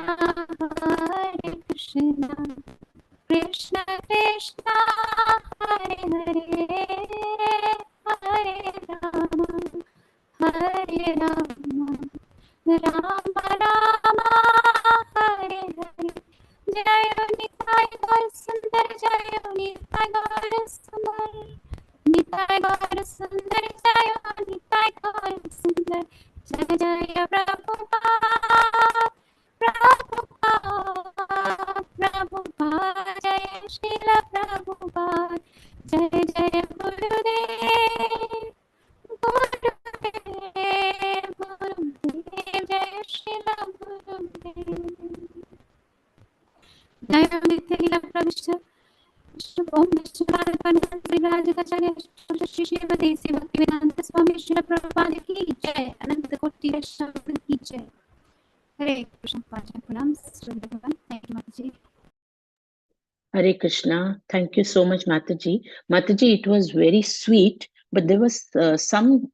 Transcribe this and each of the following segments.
Hare Krishna, Krishna Krishna, Hare Hare, Hare Rama, Hare Rama, Rama Rama, Hare Hare. Jayo Nitai Gaur Sundar, Jayo Nitai Gaur Sundar, Nitai Gaur Sundar, Jayo Nitai Gaur Sundar. Jaya Jaya Prabhupada, Prabhupada, Prabhupada, Jaya Srila Prabhupada, Jaya Jaya Gurudev, Gurudev, Gurudev, Jaya Srila Gurudev. Jaya Nitya Prabhupada, Om Vishnu Shri Srimati Bhaktivedanta Swami Srila Prabhupada ki jai, Ananta Koti Vaishnava ki jai. Hare Krishna, Pranam, Shraddha Bhavan. Thank you, Mataji. Hare Krishna. Thank you so much, Mataji. Mataji, it was very sweet, but there was some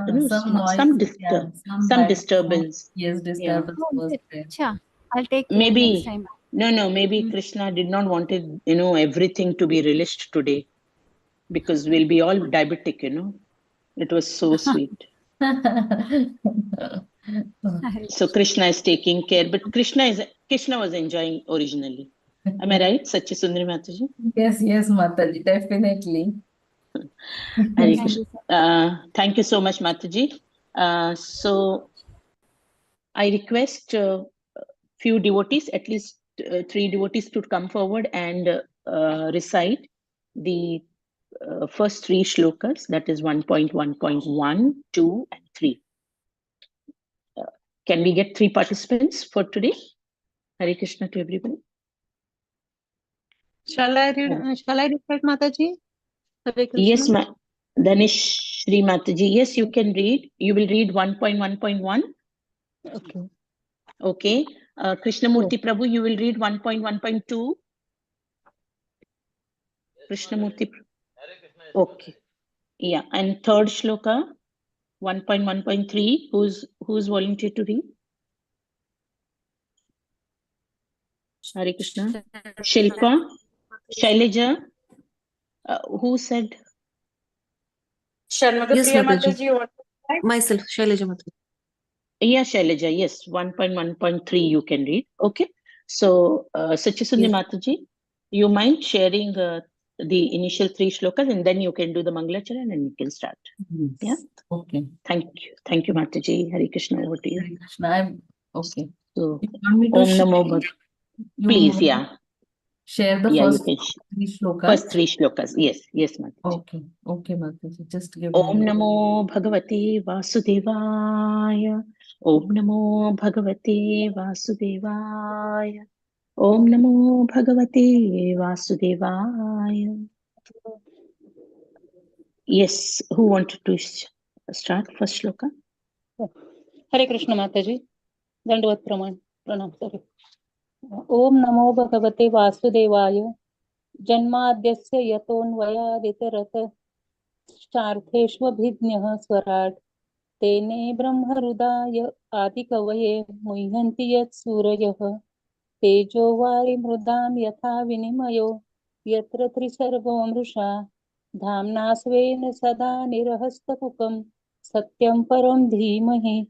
disturbance. Yes, disturbance was there. Acha, I'll take care Maybe next time. maybe Krishna did not wanted everything to be released today, because we'll be all diabetic. It was so sweet. So Krishna is taking care, but Krishna was enjoying originally. Am I right, Satya Sundari Mataji? Yes, Mataji, definitely. Hare Krishna. Thank you so much, Mataji. So I request few devotees, at least 3 devotees, to come forward and recite the first 3 shlokas, that is 1.1.1, 2, and 3. Can we get 3 participants for today? Hare Krishna to everybody. Shall I recite, Mataji? Hare Krishna. Yes, Danish Shri Mataji. Yes, you can read. You will read 1.1.1. Okay. Okay. Krishnamurti Prabhu, you will read 1.1.2. Krishnamurti. Okay. Yeah. And third shloka, 1.1.3. Who's volunteered to read? Hare Krishna. Shilpa. Shailaja. Who said? Yes, Mataji. Myself, Shailaja Mataji. Yeah, Shailaja. Yes, 1.1.3 you can read. Okay. So, Satyasundari Mataji, you mind sharing the initial 3 shlokas, and then you can do the Mangalacharan and you can start. Yes. Yeah. Okay. Thank you. Thank you, Mataji. Hare Krishna, over to you. Hare Krishna. Okay. So, If you want me to Om Namo Bhagavate. Please, yeah. Share the first 3 shlokas. First 3 shlokas. Yes, Mataji. Okay, Mataji. Just give Om me. Namo Bhagavate Vasudevaya. Om Namo Bhagavate Vasudevaya. Om Namo Bhagavate Vasudevaya. Yes, who wanted to start first shloka? Hare Krishna, Mataji. Dandavat Pranam. Sorry. Om Namo Bhagavate Vasudevaya. Janmadhyasya yatonvayaditarath Shartheshvabhidnyah Swarat Tene Brahmarudaya Adikavaye Muhyanti Yat Surayah Tejo Vari Mrudam Yatha Vinimayo Yatra Trisargo Mrusha Dhamna Svena Sada Nirahastapukam Satyam Param Dhimahi.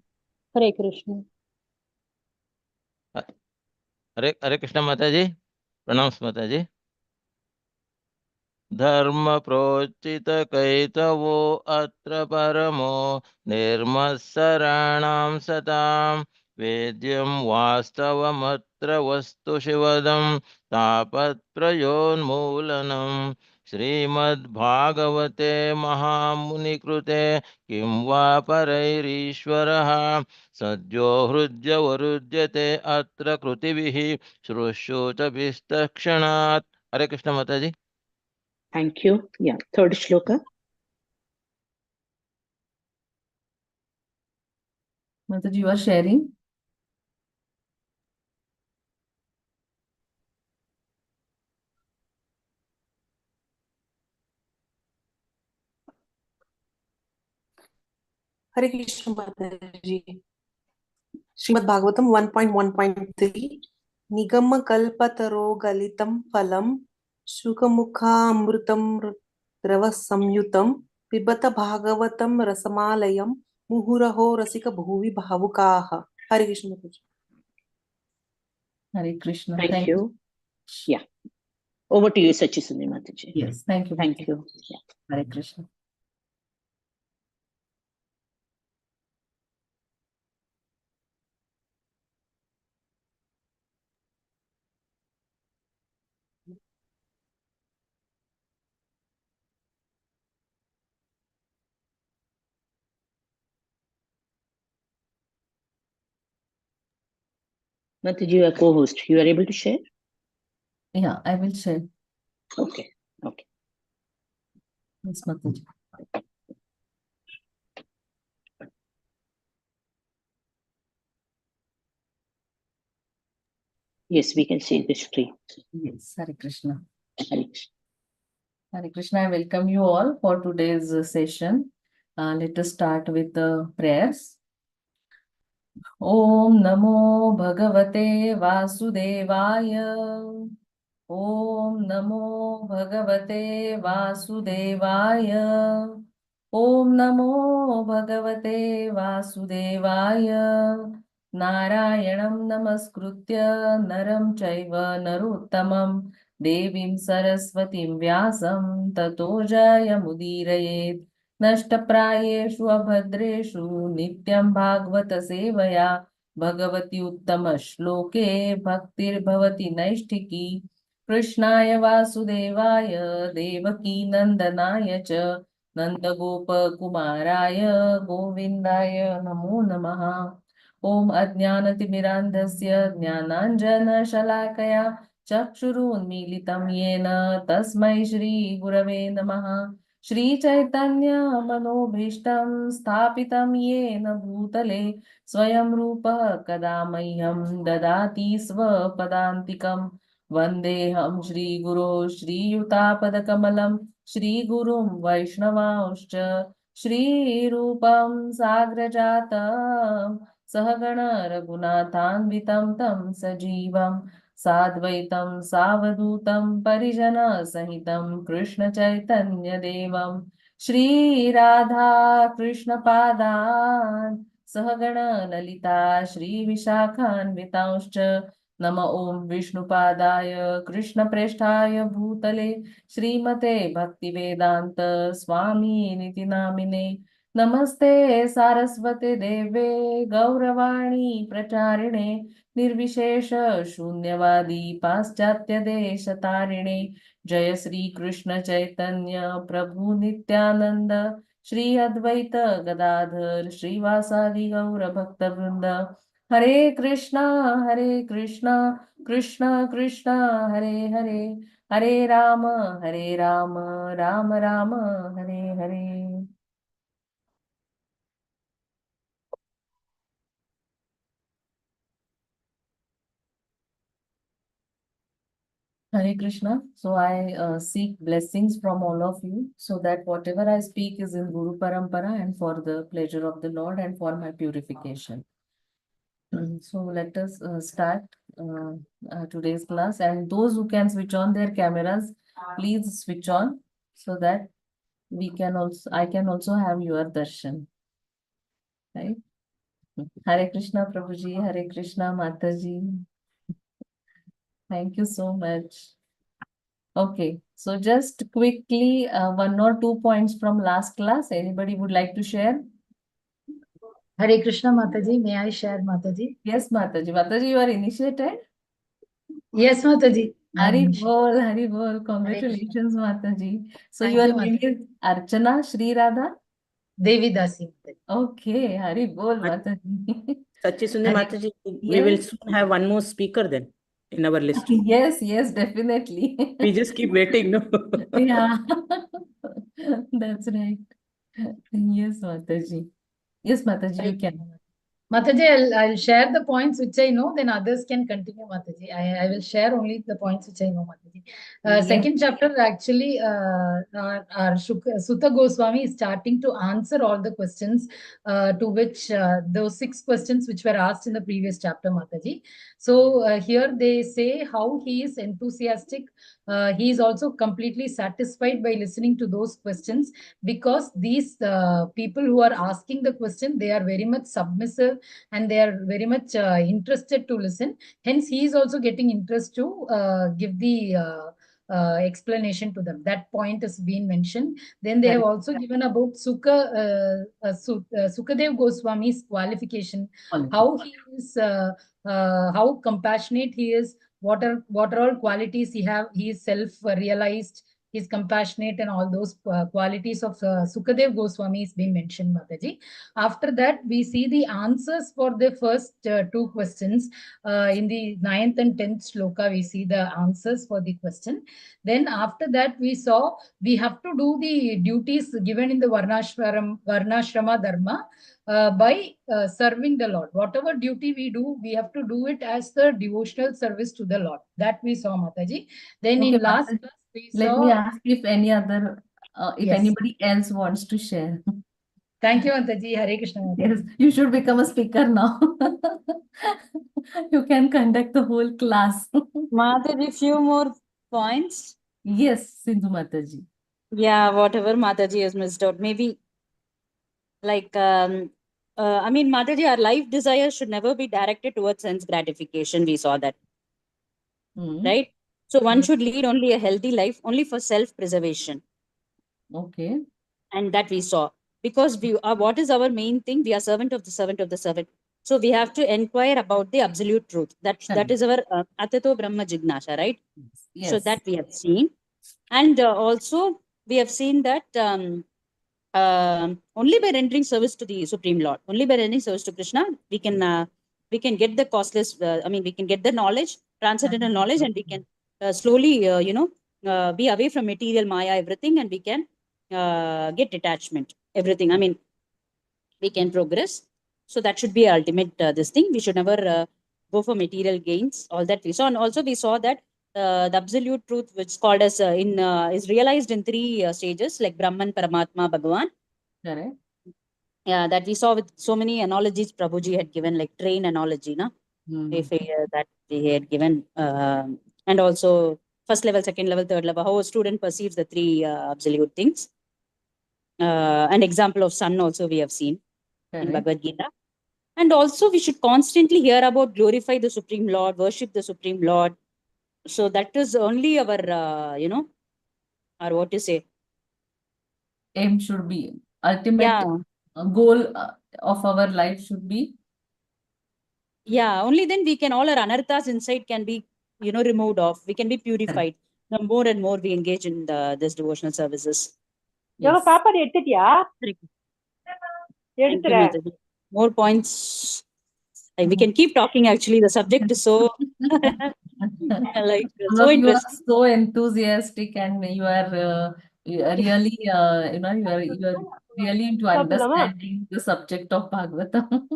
Hare Krishna. Hare Krishna Mataji. Pranams Mataji. Dharma prochita kaitavo atra paramo nirmasaranam satam vedyam vastavam atra vastu shivadam tapat prayonmulanam Srimad Bhagavate Mahamuni Krute Kim va parairishvaraha Sadyo hrudya varudhyate atra krutivihi Shrushota vistakshanat. Hare Krishna Mataji. Thank you. Yeah, third shloka. Mataji, you are sharing. Hare Krishna Mataji. Srimad Bhagavatam 1.1.3 Nigama kalpataro galitam phalam Shukamukha Ravasamyutam Pibata Bhagavatam Rasamalayam Muhuraho Rasika Bhuvi Bhavukaha. Hare Krishna Mataji. Hare Krishna. Thank you. Yeah. Over to you, Sachisundi Mataji. Yes, thank you. Thank Mataji. you. Yeah. Hare Krishna. Mataji, you are co-host. You are able to share? Yeah, I will share. Okay. Okay. Yes, Mataji. Yes, we can see the screen. Yes, Hare Krishna. Hare Krishna. Hare Krishna, I welcome you all for today's session. Let us start with the prayers. Om Namo Bhagavate Vasudevaya. Om Namo Bhagavate Vasudevaya. Om Namo Bhagavate Vasudevaya. Narayanam Namaskritya Naram Chaiva Narottamam Devim Saraswatim Vyasam Tato Jayamudirayet Nashtaprayeshu Abhadreshu Nityam Bhagavata Sevaya Bhagavati Uttama Shloke Bhaktir Bhavati Naishtiki Krishnaya Vasudevaya Devaki Nandanaaya Cha Nandagopakumaraya Govindaya Namo Namaha Om Ajnanatimirandhasya Jnananjana Shalakaya Chakshurunmilitam Yena Tasmai Shri Gurave Namaha Shri Chaitanya Manobhishtam Sthapitam Yena Bhutale Swayam Rupa Kadamahyam Dadati Swapadantikam Vandeham Shri Guru Shri Yutapadakammalam Shri Gurum Vaishnavauscha Shri Rupam Sagrajatam Sahagana Raghunathanvitam Tam Sajivam Sadvaitam Savadutam Parijana Sahitam Krishna Chaitanya Devam Shri Radha Krishna Padan Sahagana Lalita Shri Vishakhanvitauscha Nama Om Vishnupadaya Krishna Presthaya Bhutale Srimate Bhaktivedanta Swami Niti Namine Namaste Saraswate Deve Gauravani Pracharine निर्विशेष शून्यवादी पाश्चात्य देश तारिणे जय श्री कृष्ण चैतन्य प्रभु नित्यानंद श्री अद्वैत गदाधर श्रीवासादि गौर भक्त वृंद हरे Krishna Krishna Krishna Hare Hare Hare Ram Ram Ram Hare Hare Hare Krishna. So I seek blessings from all of you so that whatever I speak is in Guru Parampara and for the pleasure of the Lord and for my purification. So let us start today's class, and those who can switch on their cameras, please switch on so that I can also have your darshan. Right? Hare Krishna Prabhuji, Hare Krishna Mataji. Thank you so much. Okay, so just quickly, 1 or 2 points from last class. Anybody would like to share? Hare Krishna Mataji, may I share Mataji? Yes, Mataji. Mataji, you are initiated? Yes, Mataji. Hari Bol. Congratulations, Mataji. So Thank your you, name is Archana Shri Radha? Devi Dasi. Okay, Hari Bol, Mataji. Sachisundi Mataji, we Yes. will soon have one more speaker then in our list. Yes, definitely. We just keep waiting, no? Yeah, that's right. Yes, Mataji. Yes, Mataji, you can. Mataji, I'll share the points which I know, then others can continue, Mataji. I will share only the points which I know, Mataji. Yes. Second chapter, actually, our Sutta Goswami is starting to answer all the questions to which those 6 questions which were asked in the previous chapter, Mataji. So here they say how he is enthusiastic. He is also completely satisfied by listening to those questions, because these people who are asking the question, they are very much submissive and they are very much interested to listen. Hence, he is also getting interest to give the explanation to them. That point has been mentioned. Then they have also given about Sukadev Goswami's qualification, how he is, how compassionate he is, what are all qualities he is self-realized, he's compassionate, and all those qualities of Sukadev Goswami is being mentioned, Mataji. After that, we see the answers for the first 2 questions. In the 9th and 10th shloka, we see the answers for the question. Then after that, we saw we have to do the duties given in the Varnashrama Dharma by serving the Lord. Whatever duty we do, we have to do it as the devotional service to the Lord. That we saw, Mataji. Then Okay, in last Mataji, class, we let saw... me ask if any other, if Yes. anybody else wants to share. Thank you, Mataji. Hare Krishna, Mataji. Yes, you should become a speaker now. You can conduct the whole class. Mataji, few more points. Yes, Sindhu Mataji. Yeah, whatever Mataji has missed out. Maybe like, I mean, Mataji, our life desire should never be directed towards sense gratification. We saw that, right? So one should lead only a healthy life, only for self-preservation. Okay. And that we saw. Because we are, what is our main thing? We are servant of the servant of the servant. So we have to inquire about the absolute truth. That is our Atato Brahma Jignasha, right? Yes. So that we have seen. And also we have seen that only by rendering service to the Supreme Lord, only by rendering service to Krishna, we can get the costless, we can get the knowledge, transcendental knowledge, and we can slowly, be away from material Maya, everything, and we can get detachment, everything. I mean, we can progress. So that should be ultimate this thing. We should never go for material gains, all that we saw. And also we saw that the absolute truth, which is called as is realized in 3 stages, like Brahman, Paramatma, Bhagavan. Correct. Yeah, that we saw with so many analogies Prabhuji had given, like train analogy, na? If that he had given, and also first level, second level, third level, how a student perceives the 3 absolute things. An example of sun also we have seen in Bhagavad Gita. And also we should constantly hear about glorify the Supreme Lord, worship the Supreme Lord. So that is only our, or what to say? Aim should be, ultimate goal of our life should be. Yeah, only then we can, all our anarthas inside can be, removed off. We can be purified. The more and more we engage in this devotional services. Yes. More points. We can keep talking, actually. The subject is so so you are interesting. so enthusiastic, and you are really, you are really into understanding the subject of Bhagavatam.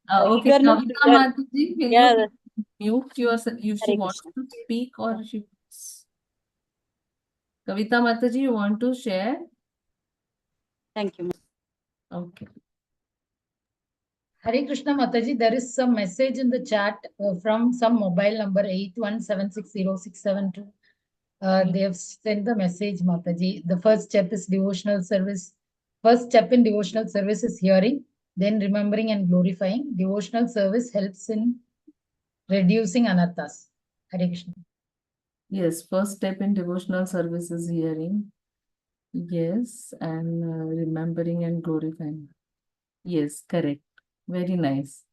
Okay, Kavita Mataji, will you mute yourself? She wants to speak, or she... Kavita Mataji, you want to share? Thank you. Okay. Hare Krishna, Mataji, there is some message in the chat from some mobile number 81760672. They have sent the message, Mataji. The first step is devotional service. First step in devotional service is hearing, then remembering and glorifying. Devotional service helps in reducing anarthas. Hare Krishna. Yes, first step in devotional service is hearing. Yes, and remembering and glorifying. Yes, correct. Very nice.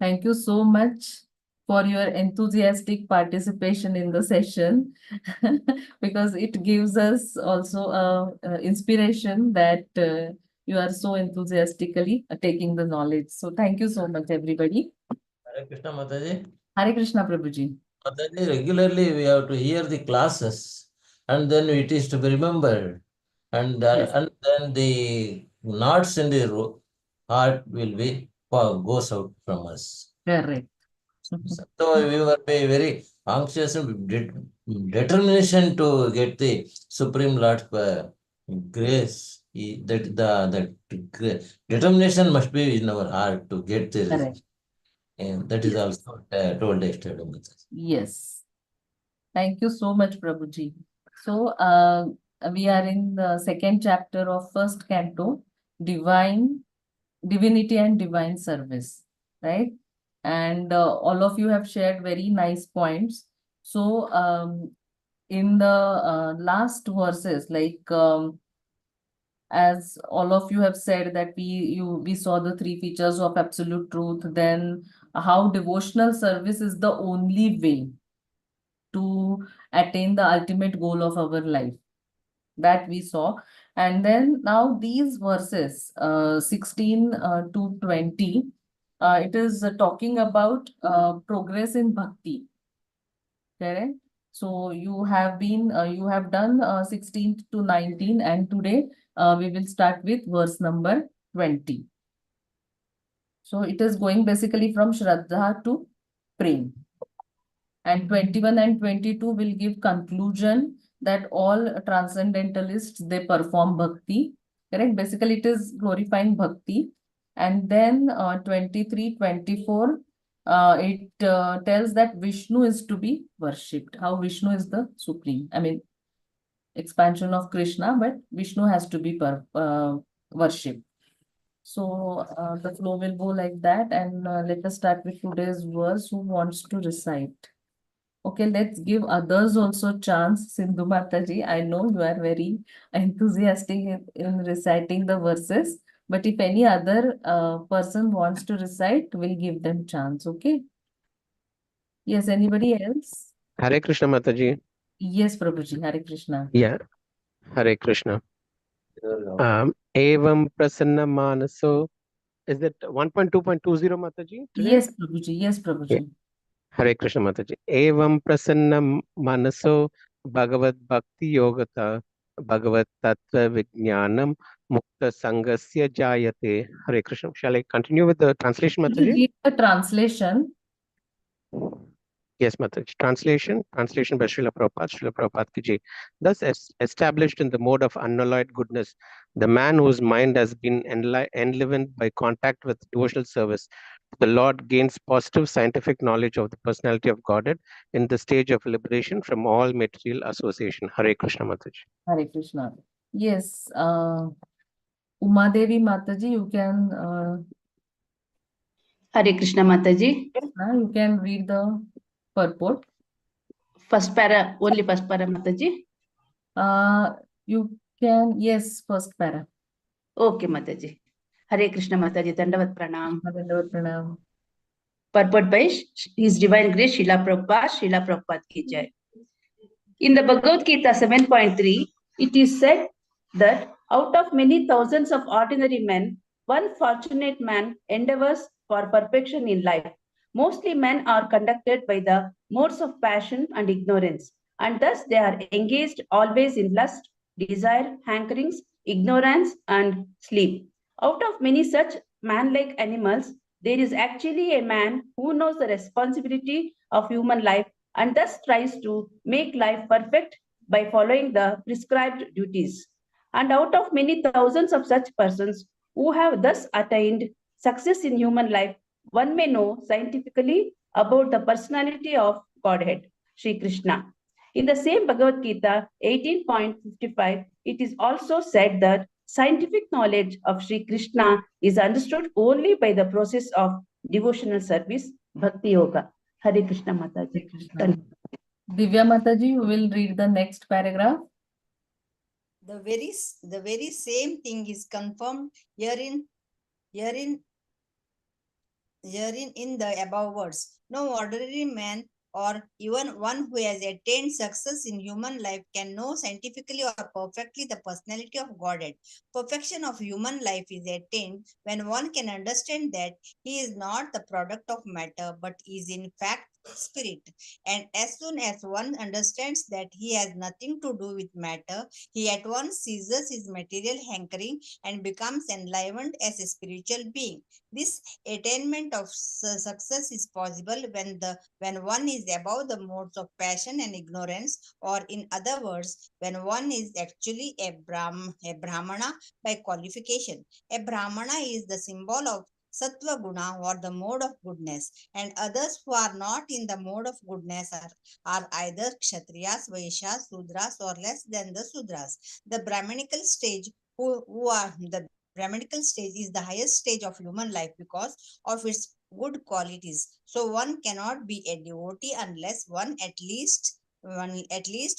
Thank you so much for your enthusiastic participation in the session, because it gives us also inspiration that you are so enthusiastically taking the knowledge. So thank you so much, everybody. Hare Krishna, Mataji. Hare Krishna, Prabhuji. Mataji, regularly we have to hear the classes, and then it is to be remembered. And, and then the knots in the heart will be goes out from us. Correct. So we were very anxious and determination to get the Supreme Lord's grace. That determination must be in our heart to get the result. Correct. And that is also told yesterday. Yes. Thank you so much, Prabhuji. So, we are in the second chapter of first canto, Divinity and Divine Service, right? And all of you have shared very nice points. So, in the last verses, like as all of you have said that we saw the three features of absolute truth, then how devotional service is the only way to attain the ultimate goal of our life, that we saw. And then now these verses 16 to 20, it is talking about progress in bhakti, correct? So you have done 16 to 19, and today we will start with verse number 20. So it is going basically from Shraddha to Prem. And 21 and 22 will give conclusion that all transcendentalists, they perform bhakti, correct? Basically, it is glorifying bhakti. And then 23, 24, it tells that Vishnu is to be worshipped. How Vishnu is the supreme. I mean, expansion of Krishna, but Vishnu has to be worshipped. So the flow will go like that. And let us start with today's verse. Who wants to recite? Okay, let's give others also chance. Sindhu Mataji, I know you are very enthusiastic in reciting the verses, but if any other person wants to recite, we'll give them chance, okay? Yes, anybody else? Hare Krishna Mataji. Yes, Prabhuji, Hare Krishna. Yeah, Hare Krishna. Evam Prasanna Manaso. Is that 1.2.20 Mataji today? Yes, Prabhuji. Yes, Prabhuji. Yeah. Hare Krishna Mataji. Evam Prasanna Manaso Bhagavad Bhakti Yogata Bhagavad Tattva Vijnanam Mukta Sangasya Jayate. Hare Krishna. Shall I continue with the translation, Mataji? Read the translation. Yes, Mataji. Translation by Srila Prabhupada ki jai. Thus established in the mode of unalloyed goodness, the man whose mind has been enlivened by contact with devotional service, the Lord gains positive scientific knowledge of the personality of Godhead in the stage of liberation from all material association. Hare Krishna Mataji. Hare Krishna. Yes, Uma Devi Mataji, you can Hare Krishna Mataji. you can read the purport. First para, only first para Mataji. You can, yes, first para. Okay, Mataji. Hare Krishna Mataji, Dandavat Pranam. Dandavat Pranam. Purport by His Divine Grace, Srila Prabhupada ki jai. In the Bhagavad Gita 7.3, it is said that out of many thousands of ordinary men, one fortunate man endeavors for perfection in life. Mostly men are conducted by the modes of passion and ignorance, and thus they are engaged always in lust, desire, hankerings, ignorance, and sleep. Out of many such man-like animals, there is actually a man who knows the responsibility of human life and thus tries to make life perfect by following the prescribed duties. And out of many thousands of such persons who have thus attained success in human life, one may know scientifically about the personality of Godhead, Sri Krishna. In the same Bhagavad Gita 18.55, it is also said that scientific knowledge of Sri Krishna is understood only by the process of devotional service, Bhakti Yoga. Hare Krishna Mataji. Divya Mataji, you will read the next paragraph. The very same thing is confirmed herein in the above words. No ordinary man or even one who has attained success in human life can know scientifically or perfectly the personality of Godhead. Perfection of human life is attained when one can understand that he is not the product of matter, but is in fact spirit. And as soon as one understands that he has nothing to do with matter, he at once ceases his material hankering and becomes enlivened as a spiritual being. This attainment of success is possible when one is above the modes of passion and ignorance, or in other words, when one is actually a brahmana by qualification. A brahmana is the symbol of Sattva Guna, or the mode of goodness, and others who are not in the mode of goodness are either Kshatriyas, Vaishyas, Sudras, or less than the Sudras. The Brahminical stage, the Brahminical stage is the highest stage of human life because of its good qualities. So one cannot be a devotee unless one at least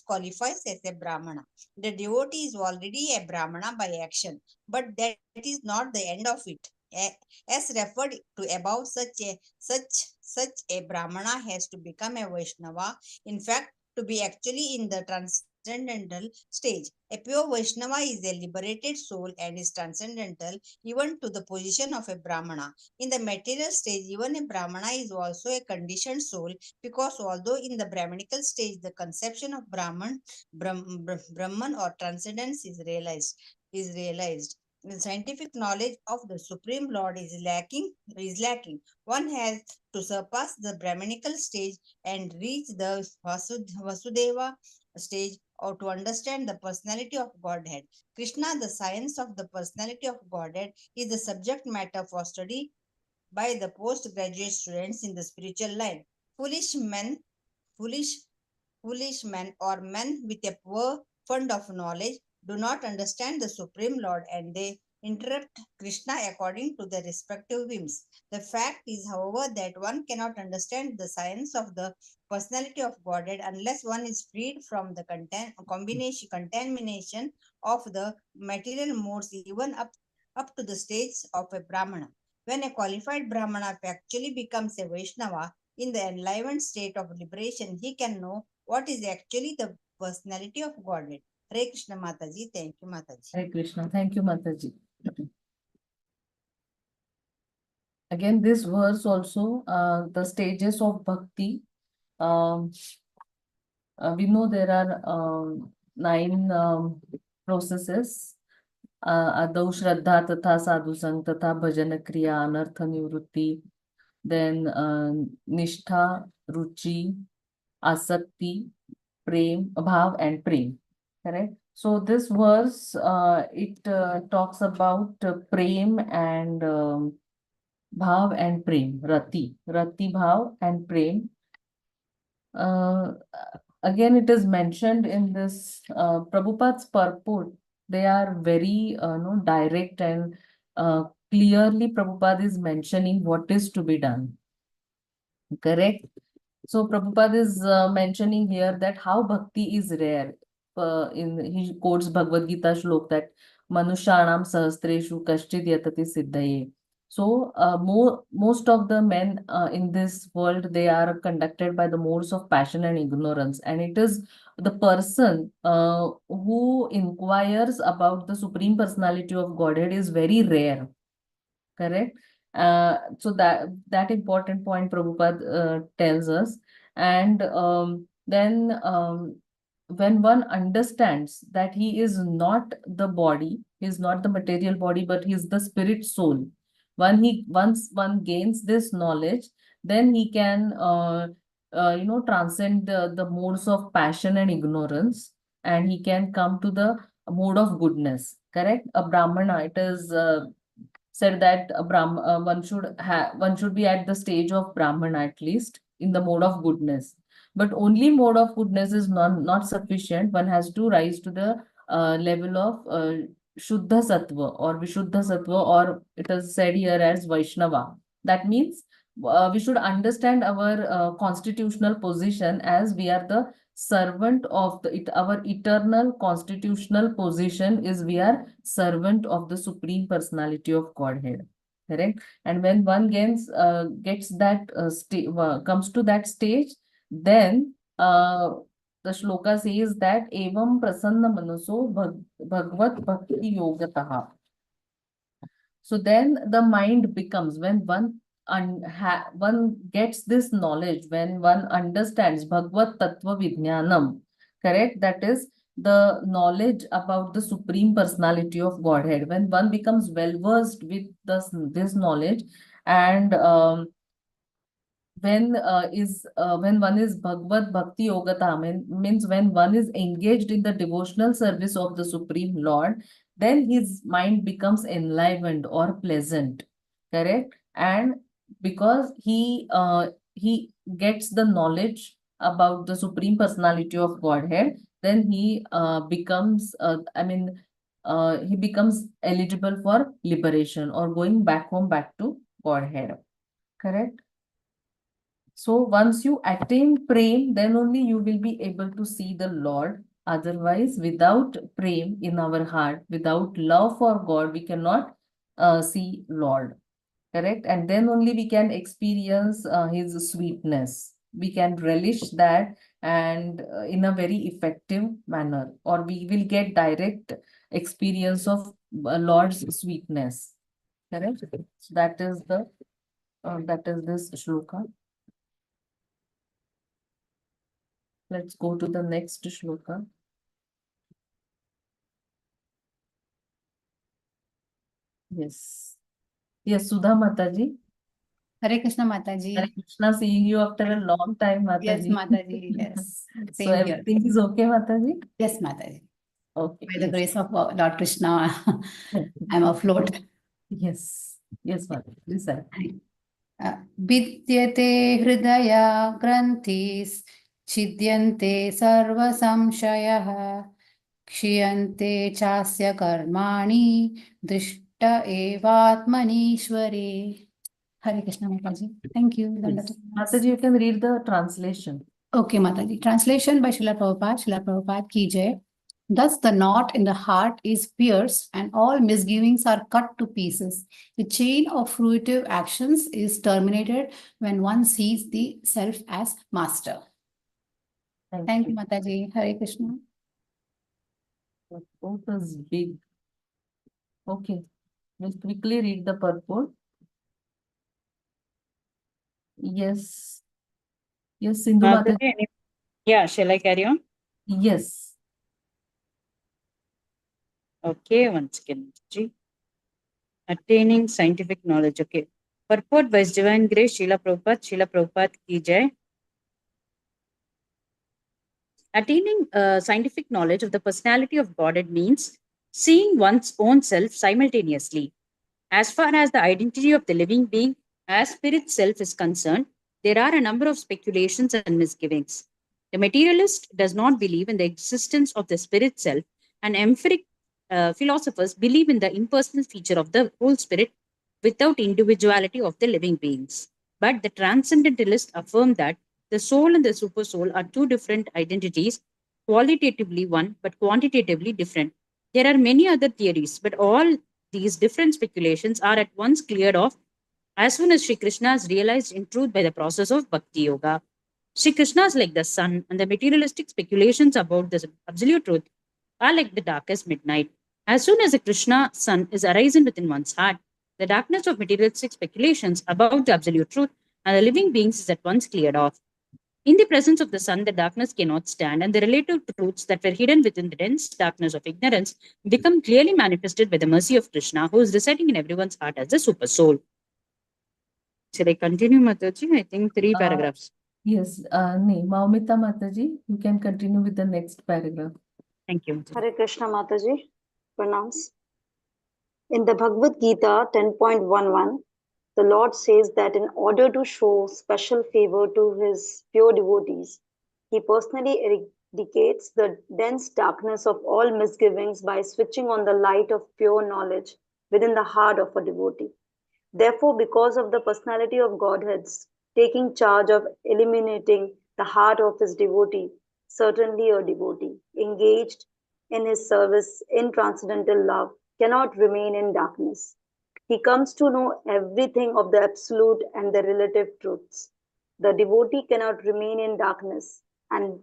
qualifies as a Brahmana. The devotee is already a Brahmana by action, but that is not the end of it. As referred to above, such a Brahmana has to become a Vaishnava. In fact, to be actually in the transcendental stage. A pure Vaishnava is a liberated soul and is transcendental even to the position of a Brahmana. In the material stage, even a Brahmana is also a conditioned soul, because although in the Brahminical stage the conception of Brahman or transcendence is realized. The scientific knowledge of the Supreme Lord is lacking. One has to surpass the Brahminical stage and reach the Vasudeva stage, or to understand the personality of Godhead. Krishna, the science of the personality of Godhead, is the subject matter for study by the postgraduate students in the spiritual line. Foolish men, foolish Foolish men or men with a poor fund of knowledge do not understand the Supreme Lord, and they interrupt Krishna according to their respective whims. The fact is, however, that one cannot understand the science of the personality of Godhead unless one is freed from the contamination of the material modes, even up to the stage of a Brahmana. When a qualified Brahmana actually becomes a Vaishnava, in the enlivened state of liberation, he can know what is actually the personality of Godhead. Hare Krishna Mataji. Thank you, Mataji. Hare Krishna. Thank you, Mataji. Again, this verse also, the stages of bhakti. We know there are 9 processes. Adau Shraddha Tatha Sadhu Sang Tatha Bhajana Kriya Anartha Nivrutti. Then Nishtha, Ruchi, Asakti, Prem, Bhav and Prem. Correct? So this verse, it talks about Prem and Bhav and Prem, Rati, Bhav and Prem. Again, it is mentioned in this Prabhupada's purport. They are very direct and clearly Prabhupada is mentioning what is to be done. Correct? So Prabhupada is mentioning here that how bhakti is rare. He quotes Bhagavad Gita shlok that Manushanam sahastreshu kashchid yatati siddhaye. So most of the men in this world, they are conducted by the modes of passion and ignorance, and it is the person who inquires about the Supreme Personality of Godhead is very rare. Correct? So that important point Prabhupada tells us. And then when one understands that he is not the body, he is not the material body, but he is the spirit soul. Once one gains this knowledge, then he can transcend the modes of passion and ignorance, and he can come to the mode of goodness. Correct? A Brahmana, it is said that one should be at the stage of Brahmana at least in the mode of goodness. But only mode of goodness is not sufficient. One has to rise to the level of Shuddha Sattva or Vishuddha Sattva, or it is said here as Vaishnava. That means we should understand our constitutional position as we are the servant of our eternal constitutional position is we are servant of the Supreme Personality of Godhead. Correct? And when one gets that comes to that stage, then the shloka says that evam prasanna manaso bhagvat bhakti yogataha. So then the mind becomes, when one one gets this knowledge, when one understands Bhagavad Tattva Vijnanam, correct? That is the knowledge about the Supreme Personality of Godhead. When one becomes well versed with this knowledge, and when one is Bhagavad Bhakti Yogata, means when one is engaged in the devotional service of the Supreme Lord, then his mind becomes enlivened or pleasant, correct? And because he gets the knowledge about the Supreme Personality of Godhead, then he becomes he becomes eligible for liberation or going back home, back to Godhead, correct? So once you attain prem, then only you will be able to see the Lord. Otherwise, without prem in our heart, without love for God, we cannot see Lord. Correct? And then only we can experience his sweetness. We can relish that, and in a very effective manner, or we will get direct experience of Lord's sweetness. Correct? So that is this shloka. Let's go to the next shloka. Yes. Yes, Sudha Mataji. Hare Krishna Mataji. Hare Krishna, seeing you after a long time, Mataji. Yes, Mataji. Yes. So Same here. everything is okay, Mataji? Yes, Mataji. Okay. By the grace of Lord Krishna, I'm afloat. Yes. Yes, Mataji. Please say. Vidyate hridaya granthis chidyante sarva samshayah क्षीयन्ते चास्य कर्माणि दृष्ट एवात्मनीश्वरे. Hare Krishna Mataji. Thank you. Yes. Mataji, you can read the translation. Okay, Mataji. Translation by Srila Prabhupada. Srila Prabhupada ki jai. Thus the knot in the heart is pierced and all misgivings are cut to pieces. The chain of fruitive actions is terminated when one sees the self as master. Thank you, Mataji. Hare Krishna. The purport is big. Okay. We'll quickly read the purport. Yes. Yes, Sindhu Mataji. Yeah, shall I carry on? Yes. Okay, once again. Attaining scientific knowledge. Okay. Purport by His Divine Grace, Srila Prabhupada ki jai. Attaining scientific knowledge of the personality of Godhead means seeing one's own self simultaneously. As far as the identity of the living being as spirit self is concerned, there are a number of speculations and misgivings. The materialist does not believe in the existence of the spirit self, and empiric philosophers believe in the impersonal feature of the whole spirit without individuality of the living beings. But the transcendentalists affirm that the soul and the supersoul are two different identities, qualitatively one, but quantitatively different. There are many other theories, but all these different speculations are at once cleared off as soon as Sri Krishna is realized in truth by the process of Bhakti Yoga. Sri Krishna is like the sun, and the materialistic speculations about the absolute truth are like the darkest midnight. As soon as the Krishna sun is arisen within one's heart, the darkness of materialistic speculations about the absolute truth and the living beings is at once cleared off. In the presence of the sun, the darkness cannot stand, and the relative truths that were hidden within the dense darkness of ignorance become clearly manifested by the mercy of Krishna, who is residing in everyone's heart as the super soul. Should I continue, Mataji? I think 3 paragraphs. Yes, Maumita Mataji, you can continue with the next paragraph. Thank you. Hare Krishna Mataji, pronounce. In the Bhagavad Gita 10.11, the Lord says that in order to show special favor to his pure devotees, he personally eradicates the dense darkness of all misgivings by switching on the light of pure knowledge within the heart of a devotee. Therefore, because of the personality of Godhead's taking charge of illuminating the heart of his devotee, certainly a devotee engaged in his service in transcendental love cannot remain in darkness. He comes to know everything of the absolute and the relative truths. The devotee cannot remain in darkness, and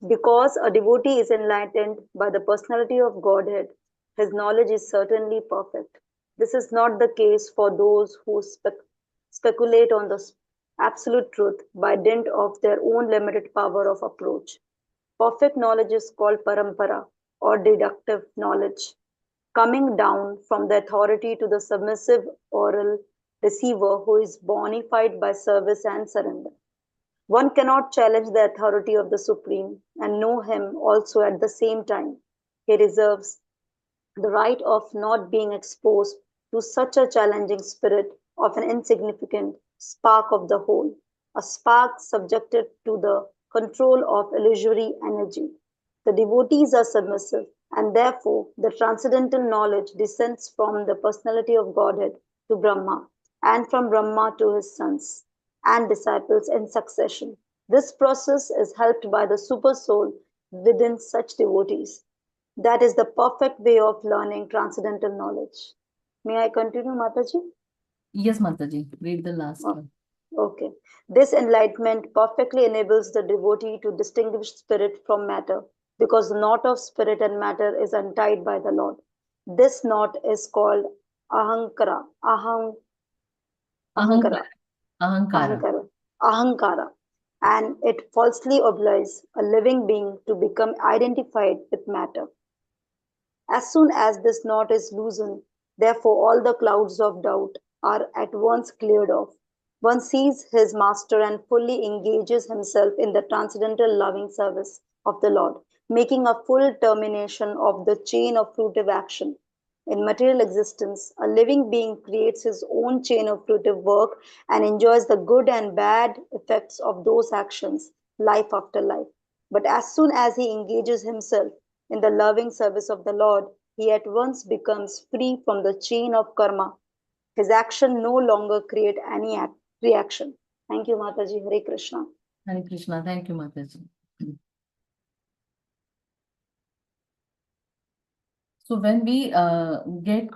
because a devotee is enlightened by the personality of Godhead, his knowledge is certainly perfect. This is not the case for those who speculate on the absolute truth by dint of their own limited power of approach. Perfect knowledge is called parampara or deductive knowledge, coming down from the authority to the submissive oral receiver who is bona fide by service and surrender. One cannot challenge the authority of the Supreme and know him also at the same time. He reserves the right of not being exposed to such a challenging spirit of an insignificant spark of the whole, a spark subjected to the control of illusory energy. The devotees are submissive, and therefore the transcendental knowledge descends from the personality of Godhead to Brahma, and from Brahma to his sons and disciples in succession. This process is helped by the super soul within such devotees. That is the perfect way of learning transcendental knowledge. May I continue, Mataji? Yes, Mataji, read the last one. Okay. This enlightenment perfectly enables the devotee to distinguish spirit from matter, because the knot of spirit and matter is untied by the Lord. This knot is called ahankara, ahankara, ahankara, and it falsely obliges a living being to become identified with matter. As soon as this knot is loosened, therefore all the clouds of doubt are at once cleared off. One sees his master and fully engages himself in the transcendental loving service of the Lord, making a full termination of the chain of fruitive action. In material existence, a living being creates his own chain of fruitive work and enjoys the good and bad effects of those actions, life after life. But as soon as he engages himself in the loving service of the Lord, he at once becomes free from the chain of karma. His action no longer create any reaction. Thank you, Mataji. Hare Krishna. Hare Krishna. Thank you, Mataji. So when we get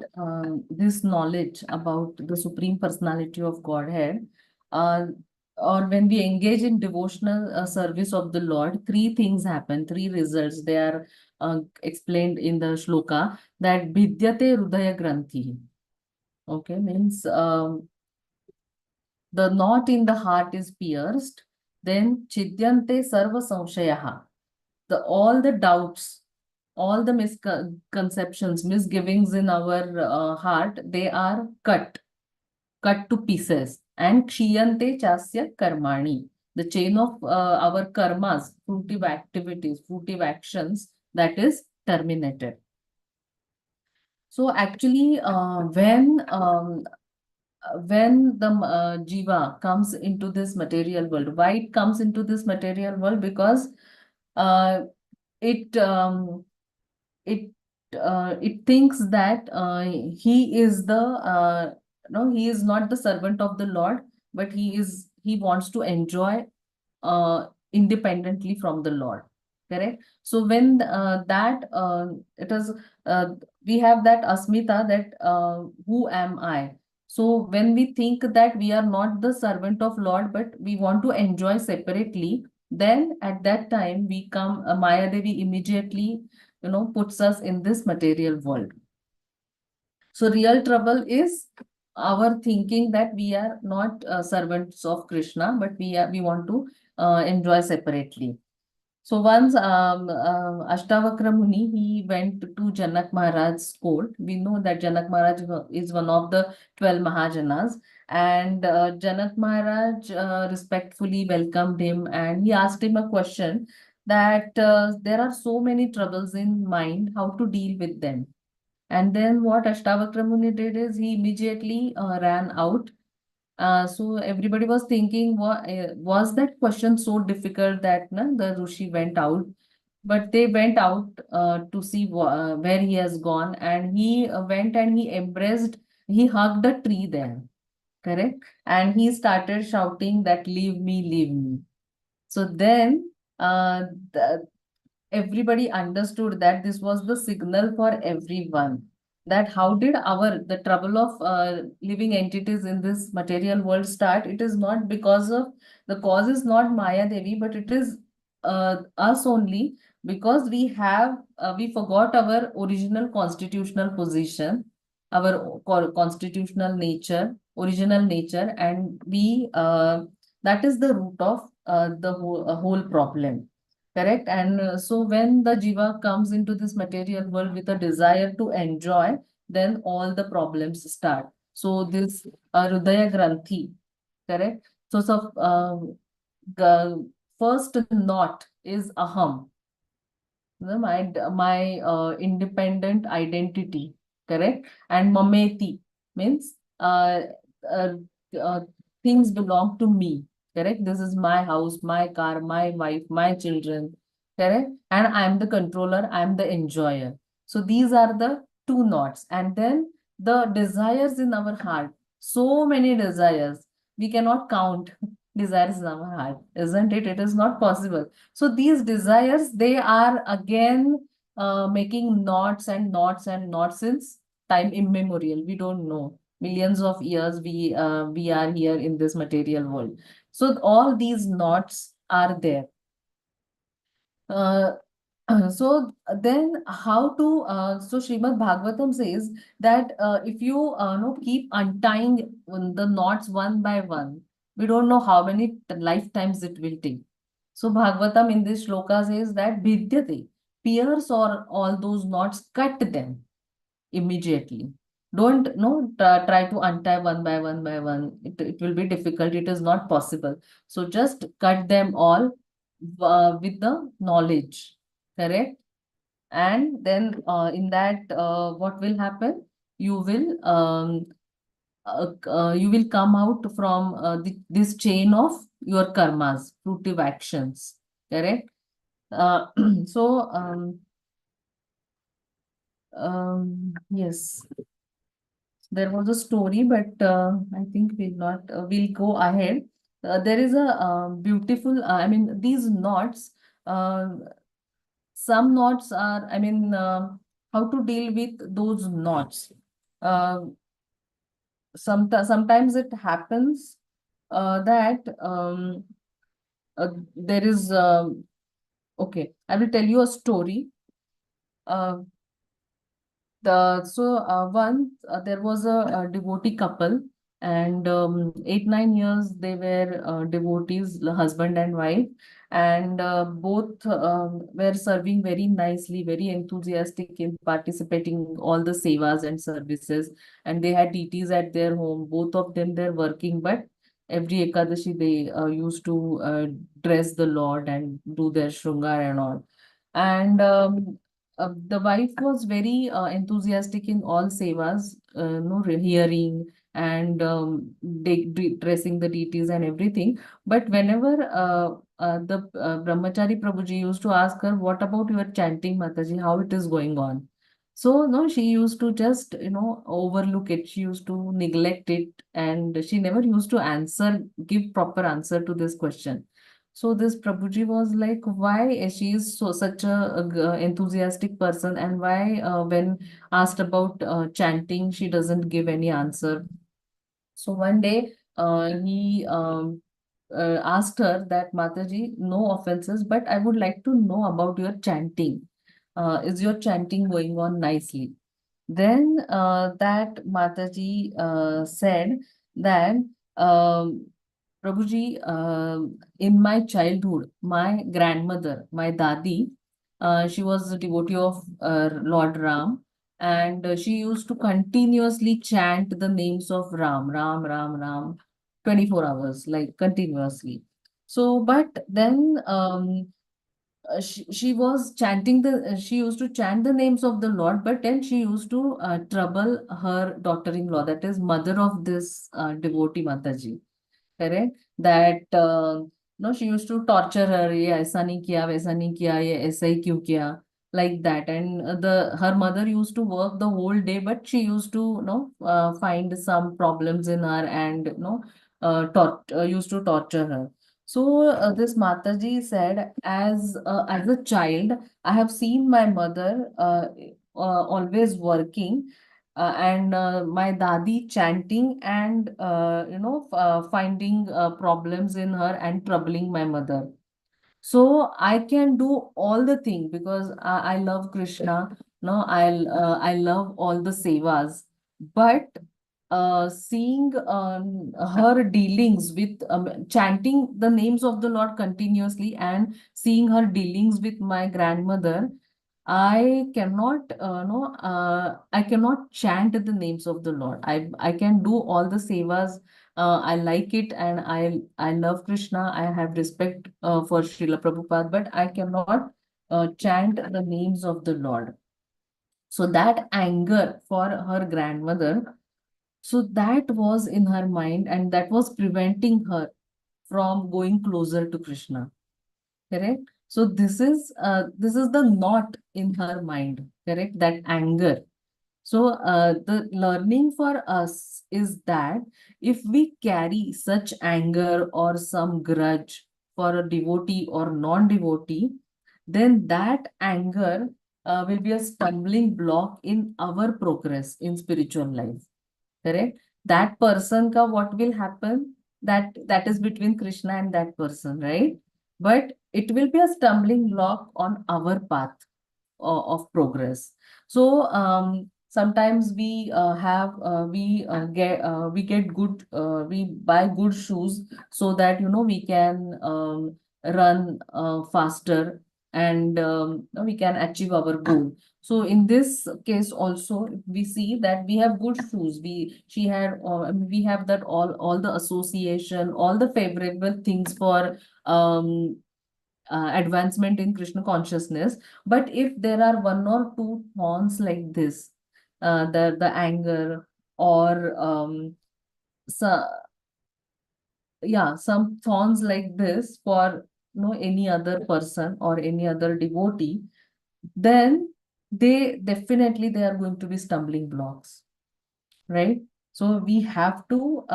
this knowledge about the Supreme Personality of Godhead, or when we engage in devotional service of the Lord, three things happen, three results. They are explained in the shloka, that Vidyate Hridaya Granthi. Okay, means the knot in the heart is pierced. Then Chidyante Sarva Samshayaha. All the doubts, all the misconceptions, misgivings in our heart, they are cut to pieces. And Kshiyante Chasya Karmani, the chain of our karmas, fruitive activities, fruitive actions, that is terminated. So actually, when the jiva comes into this material world, why it comes into this material world? Because it thinks that he is the no, he is not the servant of the Lord, but he wants to enjoy independently from the Lord. Correct. So when we have that asmita, that who am I? So when we think that we are not the servant of Lord, but we want to enjoy separately, then at that time we come, Maya Devi immediately, puts us in this material world. So real trouble is our thinking that we are not servants of Krishna, but we want to enjoy separately. So once Ashtavakra Muni, he went to Janak Maharaj's court. We know that Janak Maharaj is one of the 12 Mahajanas, and Janak Maharaj respectfully welcomed him, and he asked him a question that there are so many troubles in mind, how to deal with them. And then what Ashtavakra Muni did is he immediately ran out. So everybody was thinking, was that question so difficult that the Rishi went out? But they went out to see where he has gone, and he went and he hugged a tree there, correct? And he started shouting that, leave me, leave me. So then everybody understood that this was the signal for everyone, that how did the trouble of living entities in this material world start? It is not because of, the cause is not Maya Devi, but it is us only, because we forgot our original constitutional position, our constitutional nature, original nature, and we that is the root of the whole problem. Correct. And so when the jiva comes into this material world with a desire to enjoy, then all the problems start. So this Hridaya Granthi, correct? First knot is aham, my independent identity, correct? And mameti means uh, uh, things belong to me, correct? This is my house, my car, my wife, my children, correct? And I'm the controller, I'm the enjoyer. So these are the two knots. And then the desires in our heart, so many desires, we cannot count desires in our heart, isn't it? It is not possible. So these desires, they are again making knots and knots and knots since time immemorial. We don't know. Millions of years we are here in this material world. So all these knots are there. So then how to, so Srimad Bhagavatam says that if you keep untying the knots one by one, we don't know how many lifetimes it will take. So Bhagavatam in this shloka says that Bhidyate, pierce or all those knots, cut them immediately. Don't try to untie one by one by one. It will be difficult. It is not possible. So just cut them all with the knowledge, correct? And then in that, what will happen? You will come out from this chain of your karmas, fruitive actions, correct? Uh, so yes, there was a story, but I think we'll not. We'll go ahead. There is a beautiful. I mean, these knots. Some knots are. I mean, how to deal with those knots. Sometimes it happens that there is. Okay, I will tell you a story. Once there was a devotee couple, and 8-9 years they were devotees, husband and wife, and both were serving very nicely, very enthusiastic in participating all the sevas and services, and they had deities at their home. Both of them they're working, but every Ekadashi they used to dress the Lord and do their shringar and all. And the wife was very enthusiastic in all sevas, hearing and dressing the deities and everything. But whenever the Brahmachari Prabhuji used to ask her, "What about your chanting, Mataji? How it is going on?" So no, she used to just overlook it. She used to neglect it, and she never used to give proper answer to this question. So this Prabhuji was like, why she is such a enthusiastic person, and why when asked about chanting, she doesn't give any answer. So one day he asked her that, Mataji, no offenses, but I would like to know about your chanting. Is your chanting going on nicely? Then that Mataji said that, Prabhuji, in my childhood, my grandmother, my dadi, she was a devotee of Lord Ram, and she used to continuously chant the names of Ram, Ram, Ram, Ram, 24 hours, like continuously. So, but then she was chanting she used to chant the names of the Lord, but then she used to trouble her daughter-in-law, that is mother of this devotee Mataji, correct? That no, she used to torture her, ye aisa nahi kiya, waisa nahi kiya, ye aisa hi kyun kiya, like that. And her mother used to work the whole day, but she used to find some problems in her, and used to torture her. So this Mataji said, as a child, I have seen my mother always working, and my dadi chanting, and finding problems in her and troubling my mother. So I can do all the thing because I love Krishna. No, I love all the sevas. but seeing her dealings with chanting the names of the Lord continuously and seeing her dealings with my grandmother, I cannot I cannot chant the names of the Lord. I can do all the sevas. I like it, and I love Krishna. I have respect for Srila Prabhupada, but I cannot chant the names of the Lord. So that anger for her grandmother, so that was in her mind, and that was preventing her from going closer to Krishna. Correct? So this is the knot in her mind, correct? That anger. So the learning for us is that if we carry such anger or some grudge for a devotee or non-devotee, then that anger will be a stumbling block in our progress in spiritual life. Correct? That person ka what will happen? That is between Krishna and that person, right? But it will be a stumbling block on our path of progress. So sometimes we get good we buy good shoes so that we can run faster, and we can achieve our goal. So in this case also we see that we have good shoes. We have that all the association, all the favorable things for advancement in Krishna consciousness. But if there are one or two thorns like this, the anger or so, yeah, some thorns like this for any other person or any other devotee, then they are going to be stumbling blocks, right? So we have to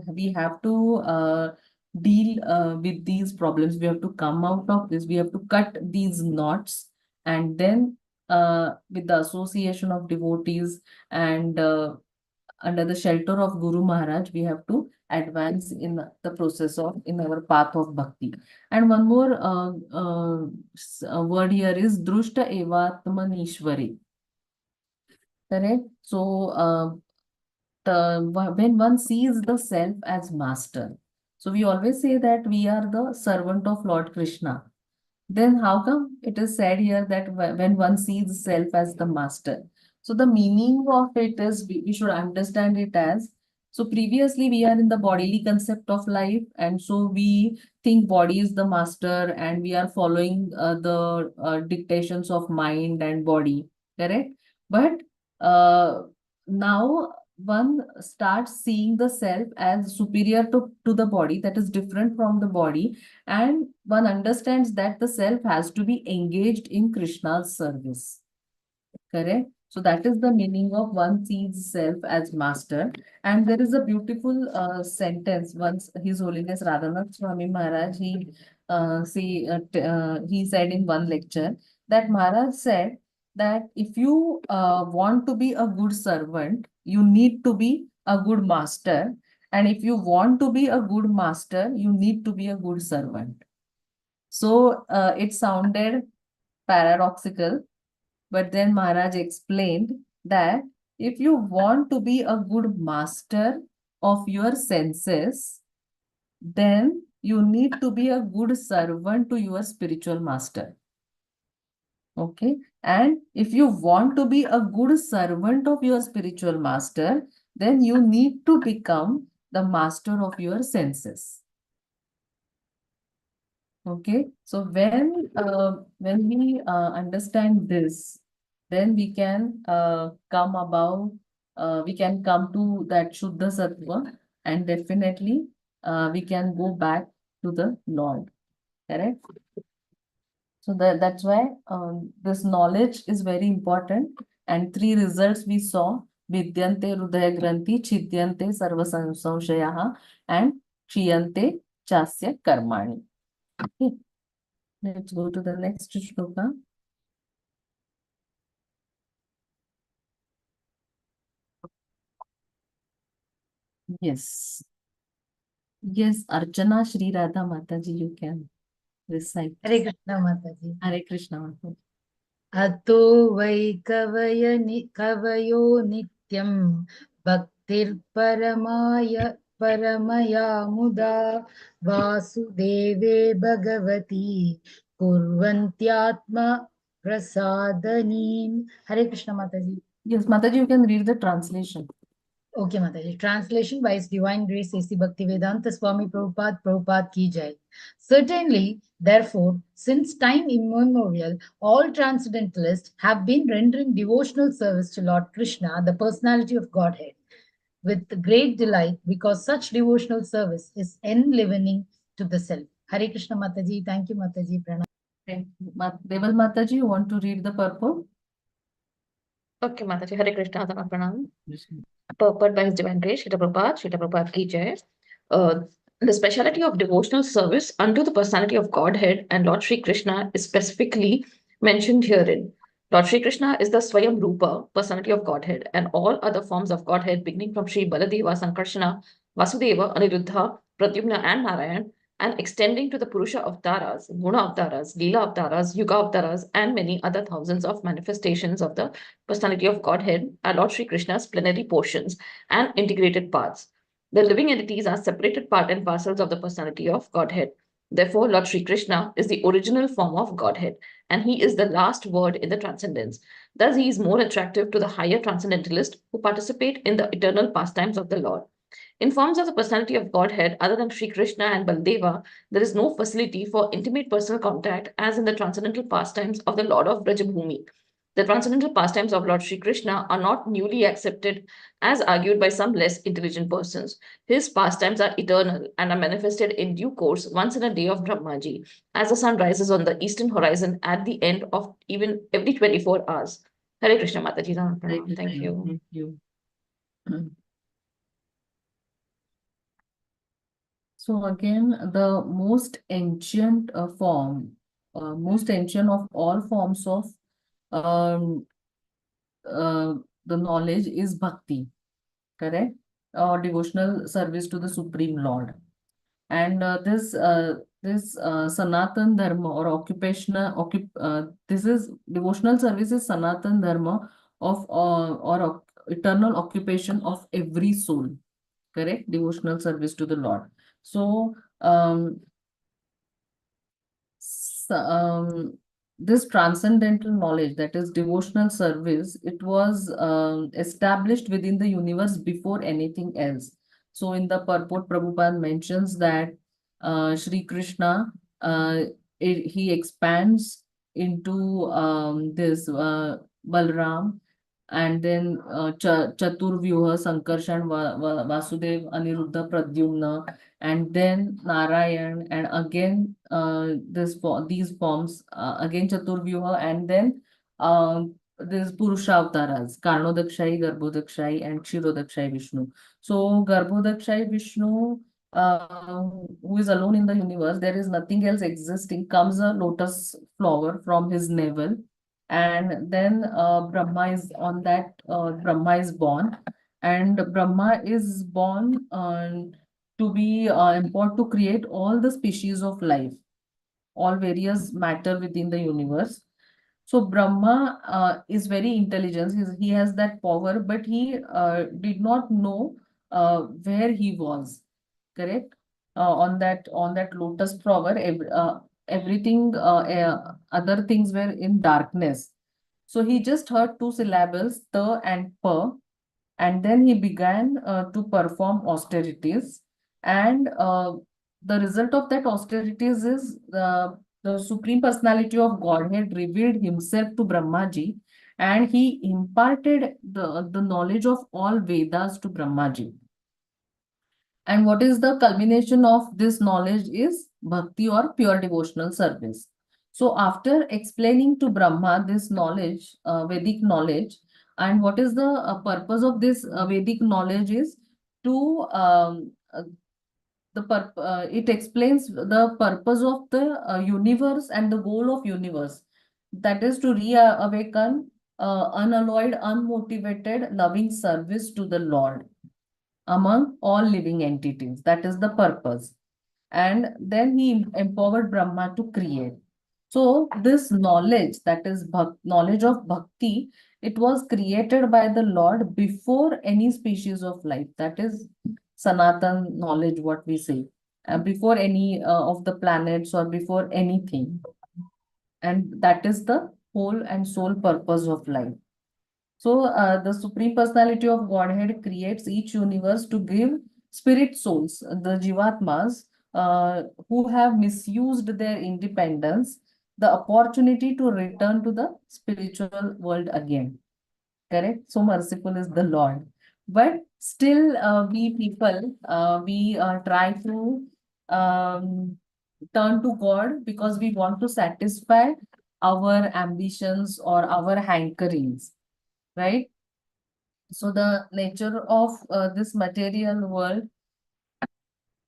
we have to deal with these problems. We have to come out of this. We have to cut these knots, and then with the association of devotees and under the shelter of Guru Maharaj, we have to advance in the process of in our path of bhakti. And one more word here is drushta evatmanishwari. Correct? So when one sees the self as master, so we always say that we are the servant of Lord Krishna. Then how come it is said here that when one sees self as the master? So the meaning of it is we should understand it as, so previously we are in the bodily concept of life, and so we think body is the master and we are following the dictations of mind and body, correct? But now one starts seeing the self as superior to the body, that is different from the body, and one understands that the self has to be engaged in Krishna's service. Correct? So that is the meaning of one sees self as master. And there is a beautiful sentence. Once His Holiness Radhanath Swami Maharaj, he said in one lecture that Maharaj said that if you want to be a good servant, you need to be a good master. And if you want to be a good master, you need to be a good servant. So it sounded paradoxical, but then Maharaj explained that if you want to be a good master of your senses, then you need to be a good servant to your spiritual master. Okay. And if you want to be a good servant of your spiritual master, then you need to become the master of your senses. Okay. So when we understand this, then we can we can come to that Shuddha Sattva, and definitely we can go back to the Lord. Correct? So that's why this knowledge is very important. And 3 results we saw: Vidyante Hridaya Granthi, Chidyante Sarva Samshayaha, and Chiyante Chasya Karmani. Okay. Let's go to the next shloka. Yes. Yes, Archana Shri Radha Mataji, you can recite. Hare Krishna Mataji. Hare Krishna Mataji. Ato vai kavayo Satyam Bhaktir Paramaya Muda Vasudeve Bhagavati Kurvantyatma Prasadanim. Hare Krishna Mataji. Yes, Mataji, you can read the translation. Okay, Mataji. Translation by His Divine Grace A.C. Bhaktivedanta Swami Prabhupada Ki Jai. Certainly, therefore, since time immemorial, all transcendentalists have been rendering devotional service to Lord Krishna, the personality of Godhead, with great delight, because such devotional service is enlivening to the self. Hare Krishna Mataji. Thank you, Mataji. Pranam. Okay. Deval Mataji, you want to read the purport? Okay, Mataji. Hare Krishna, Pranam. Purport by His Divine Grace, Srila Prabhupada Ki Jai. The speciality of devotional service unto the personality of Godhead and Lord Sri Krishna is specifically mentioned herein. Lord Sri Krishna is the Swayam Rupa, personality of Godhead, and all other forms of Godhead, beginning from Sri Baladeva, Sankarshana, Vasudeva, Aniruddha, Pradyumna, and Narayan, and extending to the Purusha Avtaras, Guna Avtaras, Leela Avtaras, Yuga Avtaras, and many other thousands of manifestations of the personality of Godhead, are Lord Sri Krishna's plenary portions and integrated parts. The living entities are separated part and parcels of the personality of Godhead. Therefore, Lord Sri Krishna is the original form of Godhead, and he is the last word in the transcendence. Thus, he is more attractive to the higher transcendentalists who participate in the eternal pastimes of the Lord. In forms of the personality of Godhead, other than Sri Krishna and Baladeva, there is no facility for intimate personal contact as in the transcendental pastimes of the Lord of Brajabhumi. The transcendental pastimes of Lord Sri Krishna are not newly accepted as argued by some less intelligent persons. His pastimes are eternal and are manifested in due course once in a day of Brahmaji, as the sun rises on the eastern horizon at the end of even every 24 hours. Hare Krishna Mataji. Thank you. Thank you. So again, the most ancient most ancient of all forms of um, the knowledge is bhakti, correct? Or devotional service to the Supreme Lord. And this Sanatan Dharma or this is devotional service is Sanatan Dharma of or eternal occupation of every soul, correct? Devotional service to the Lord. So this transcendental knowledge, that is devotional service, it was established within the universe before anything else. So in the purport, Prabhupada mentions that Sri Krishna, he expands into this Balram, and then Chaturvyuha, Sankarshan, Vasudev, Aniruddha, Pradyumna, and then Narayan, and again these forms, again Chaturvyuha, and then this Purusha Avtaras, Karnodakshayi, Garbhodakshayi, and Kshirodakshayi Vishnu. So Garbhodakshayi Vishnu, who is alone in the universe, there is nothing else existing, comes a lotus flower from his navel, and then Brahma is on that, Brahma is born, and Brahma is born to be empowered to create all the species of life, all various matter within the universe. So Brahma is very intelligent. He has that power, but he did not know where he was. Correct? On that lotus flower, everything, other things were in darkness. So he just heard two syllables, ta and pa, and then he began to perform austerities, and the result of that austerities is the Supreme Personality of Godhead revealed himself to Brahmaji, and he imparted the knowledge of all Vedas to Brahmaji. And what is the culmination of this knowledge is bhakti or pure devotional service. So after explaining to Brahma this knowledge, Vedic knowledge, and what is the purpose of this Vedic knowledge is to it explains the purpose of the universe and the goal of universe, that is to reawaken unalloyed, unmotivated, loving service to the Lord among all living entities. That is the purpose. And then he empowered Brahma to create. So this knowledge, that is knowledge of bhakti, it was created by the Lord before any species of life. That is Sanatan knowledge, what we say, before any of the planets or before anything. And that is the whole and sole purpose of life. So the Supreme Personality of Godhead creates each universe to give spirit souls, the Jivatmas, who have misused their independence, the opportunity to return to the spiritual world again. Correct? So merciful is the Lord. But still, we people, we try to turn to God because we want to satisfy our ambitions or our hankerings, right? So the nature of this material world,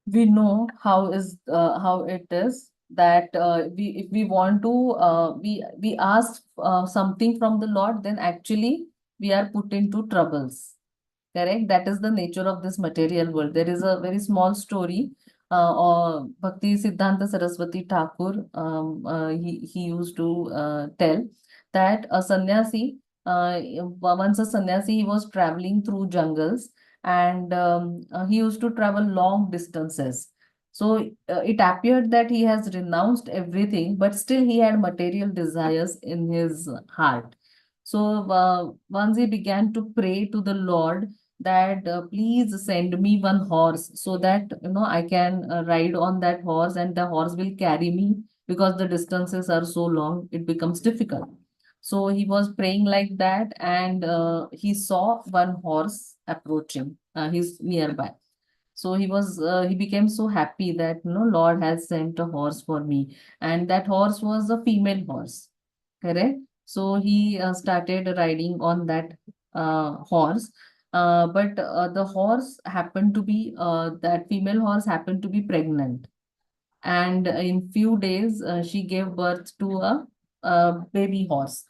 we know how it is that we if we want to we ask something from the Lord, then actually we are put into troubles. Correct? That is the nature of this material world. There is a very small story. Bhakti Siddhanta Saraswati Thakur, he used to tell that a sannyasi, once a sannyasi, he was traveling through jungles, and he used to travel long distances. So it appeared that he has renounced everything, but still he had material desires in his heart. So once he began to pray to the Lord that please send me one horse so that I can ride on that horse and the horse will carry me, because the distances are so long, it becomes difficult. So he was praying like that, and he saw one horse approaching. He's nearby. So he became so happy that Lord has sent a horse for me, and that horse was a female horse. Correct? So he started riding on that horse. But the horse happened to be that female horse happened to be pregnant, and in few days she gave birth to a baby horse.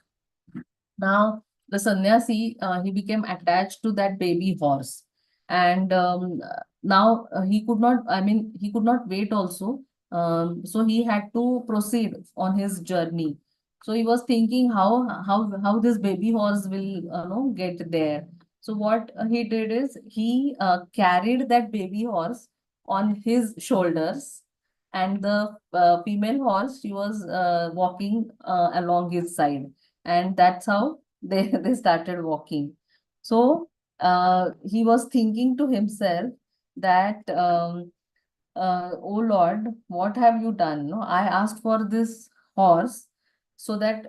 Now the sannyasi, he became attached to that baby horse, and now he could not. I mean, he could not wait also. So he had to proceed on his journey. So he was thinking how this baby horse will get there. So what he did is he carried that baby horse on his shoulders, and the female horse, she was walking along his side, and that's how they started walking. So he was thinking to himself that oh Lord, what have you done? No, I asked for this horse so that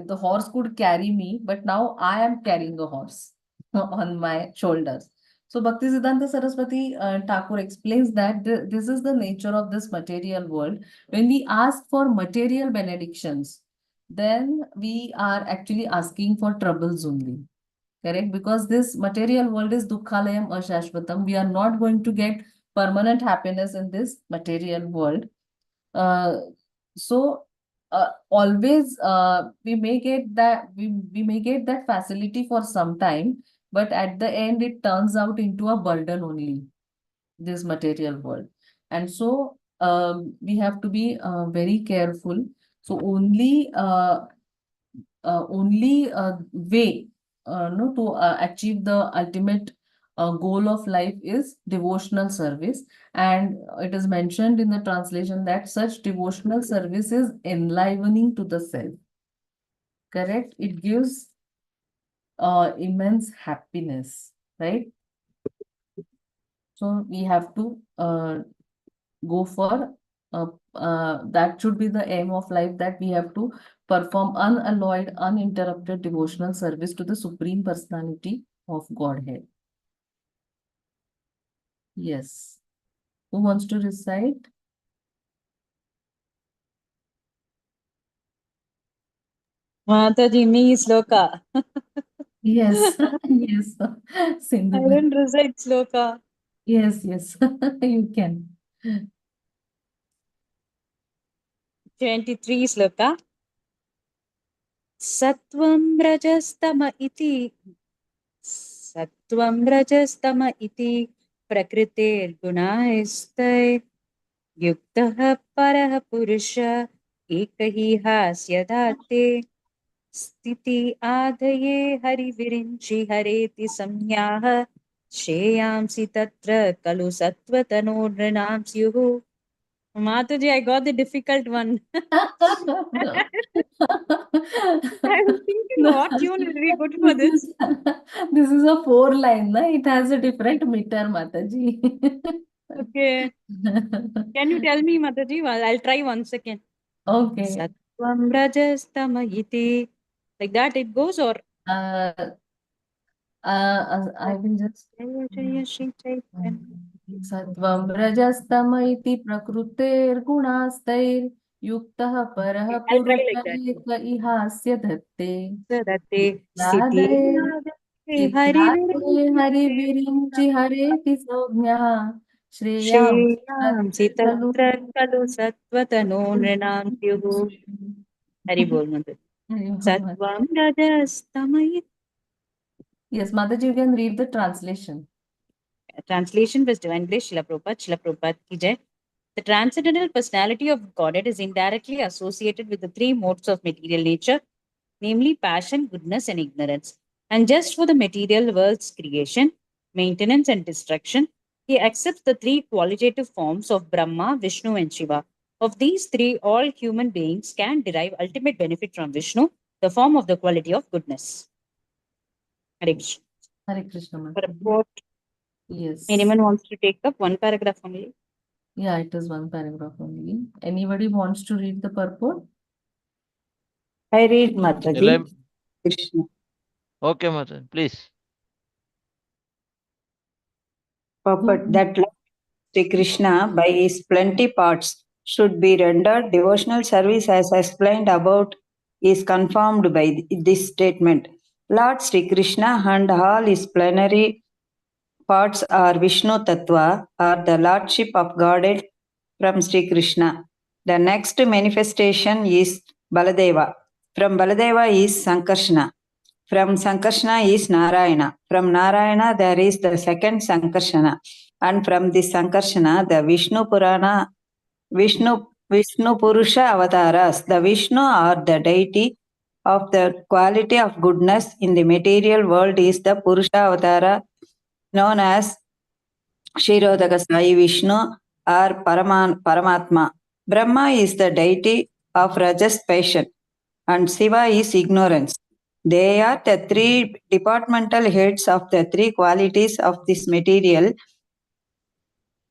the horse could carry me, but now I am carrying a horse on my shoulders. So Bhakti Siddhanta Saraswati Thakur explains that this is the nature of this material world. When we ask for material benedictions, then we are actually asking for troubles only. Correct? Because this material world is dukkhalayam ashashvatam. We are not going to get permanent happiness in this material world. Uh, so always we may get that we may get that facility for some time, but at the end it turns out into a burden only, this material world. And so we have to be very careful. So only way no, to achieve the ultimate goal of life is devotional service. And it is mentioned in the translation that such devotional service is enlivening to the self. Correct? It gives immense happiness, right? So we have to go for that should be the aim of life, that we have to perform unalloyed, uninterrupted devotional service to the Supreme Personality of Godhead. Yes. Who wants to recite? Mataji, me sloka. Yes, yes. I Sindhu. don't recite sloka. Yes, yes, you can. 23 sloka. Sattvam rajastama iti prakritir gunaistai yuktah parah purusha ekahi hasya dhate. स्थिति आधये हरिविरिञ्चि हरेति संज्ञाः श्रेयांसि तत्र खलु सत्त्वतनोनृणां स्युः. Mataji, I got the difficult one. I was thinking what tune will be good for this. This is a 4-line, na? It has a different meter, Mataji. Okay. Can you tell me, Mataji? Well, I'll try once again. Okay. Sattvam rajastamayiti. Like that it goes, or? I will just. Jaya Jaya Shri Chaitanya. Sattvam rajastama iti prakrutirgunasthair yuktah parah I'll try like that. purusha ihasya dhatte. Sthiti Hari virinchi hareti sognyah shreyam Shreyamsi tatra kalu sattvatano nrinam syuhu. Hari bol Mataji. Sattvam rajastamayiti. Yes, Mataji, you can read the translation. Translation was Divine Grace, Srila Prabhupada ki jai. The transcendental personality of Godhead is indirectly associated with the three modes of material nature, namely passion, goodness, and ignorance. And just for the material world's creation, maintenance, and destruction, he accepts the three qualitative forms of Brahma, Vishnu, and Shiva. Of these three, all human beings can derive ultimate benefit from Vishnu, the form of the quality of goodness. Hare Krishna. Hare Krishna. Purport. Yes. Anyone wants to take up one paragraph only? Yeah, it is one paragraph only. Anybody wants to read the purport? I read, Mataji. Krishna. Okay, Mataji, please. Purport that Lord Sri Krishna, by his plenty parts, should be rendered devotional service as explained about is confirmed by this statement. Lord Sri Krishna and all his plenary parts are Vishnu Tattva, or the Lordship of Godhead from Sri Krishna. The next manifestation is Baladeva. From Baladeva is Sankarshana. From Sankarshana is Narayana. From Narayana there is the second Sankarshana. And from this Sankarshana, the Vishnu Purusha avatars. The Vishnu or the deity of the quality of goodness in the material world is the Purusha avatara known as Shirodaka Sai Vishnu or Paramatma. Brahma is the deity of Rajas passion and Shiva is ignorance. They are the three departmental heads of the three qualities of this material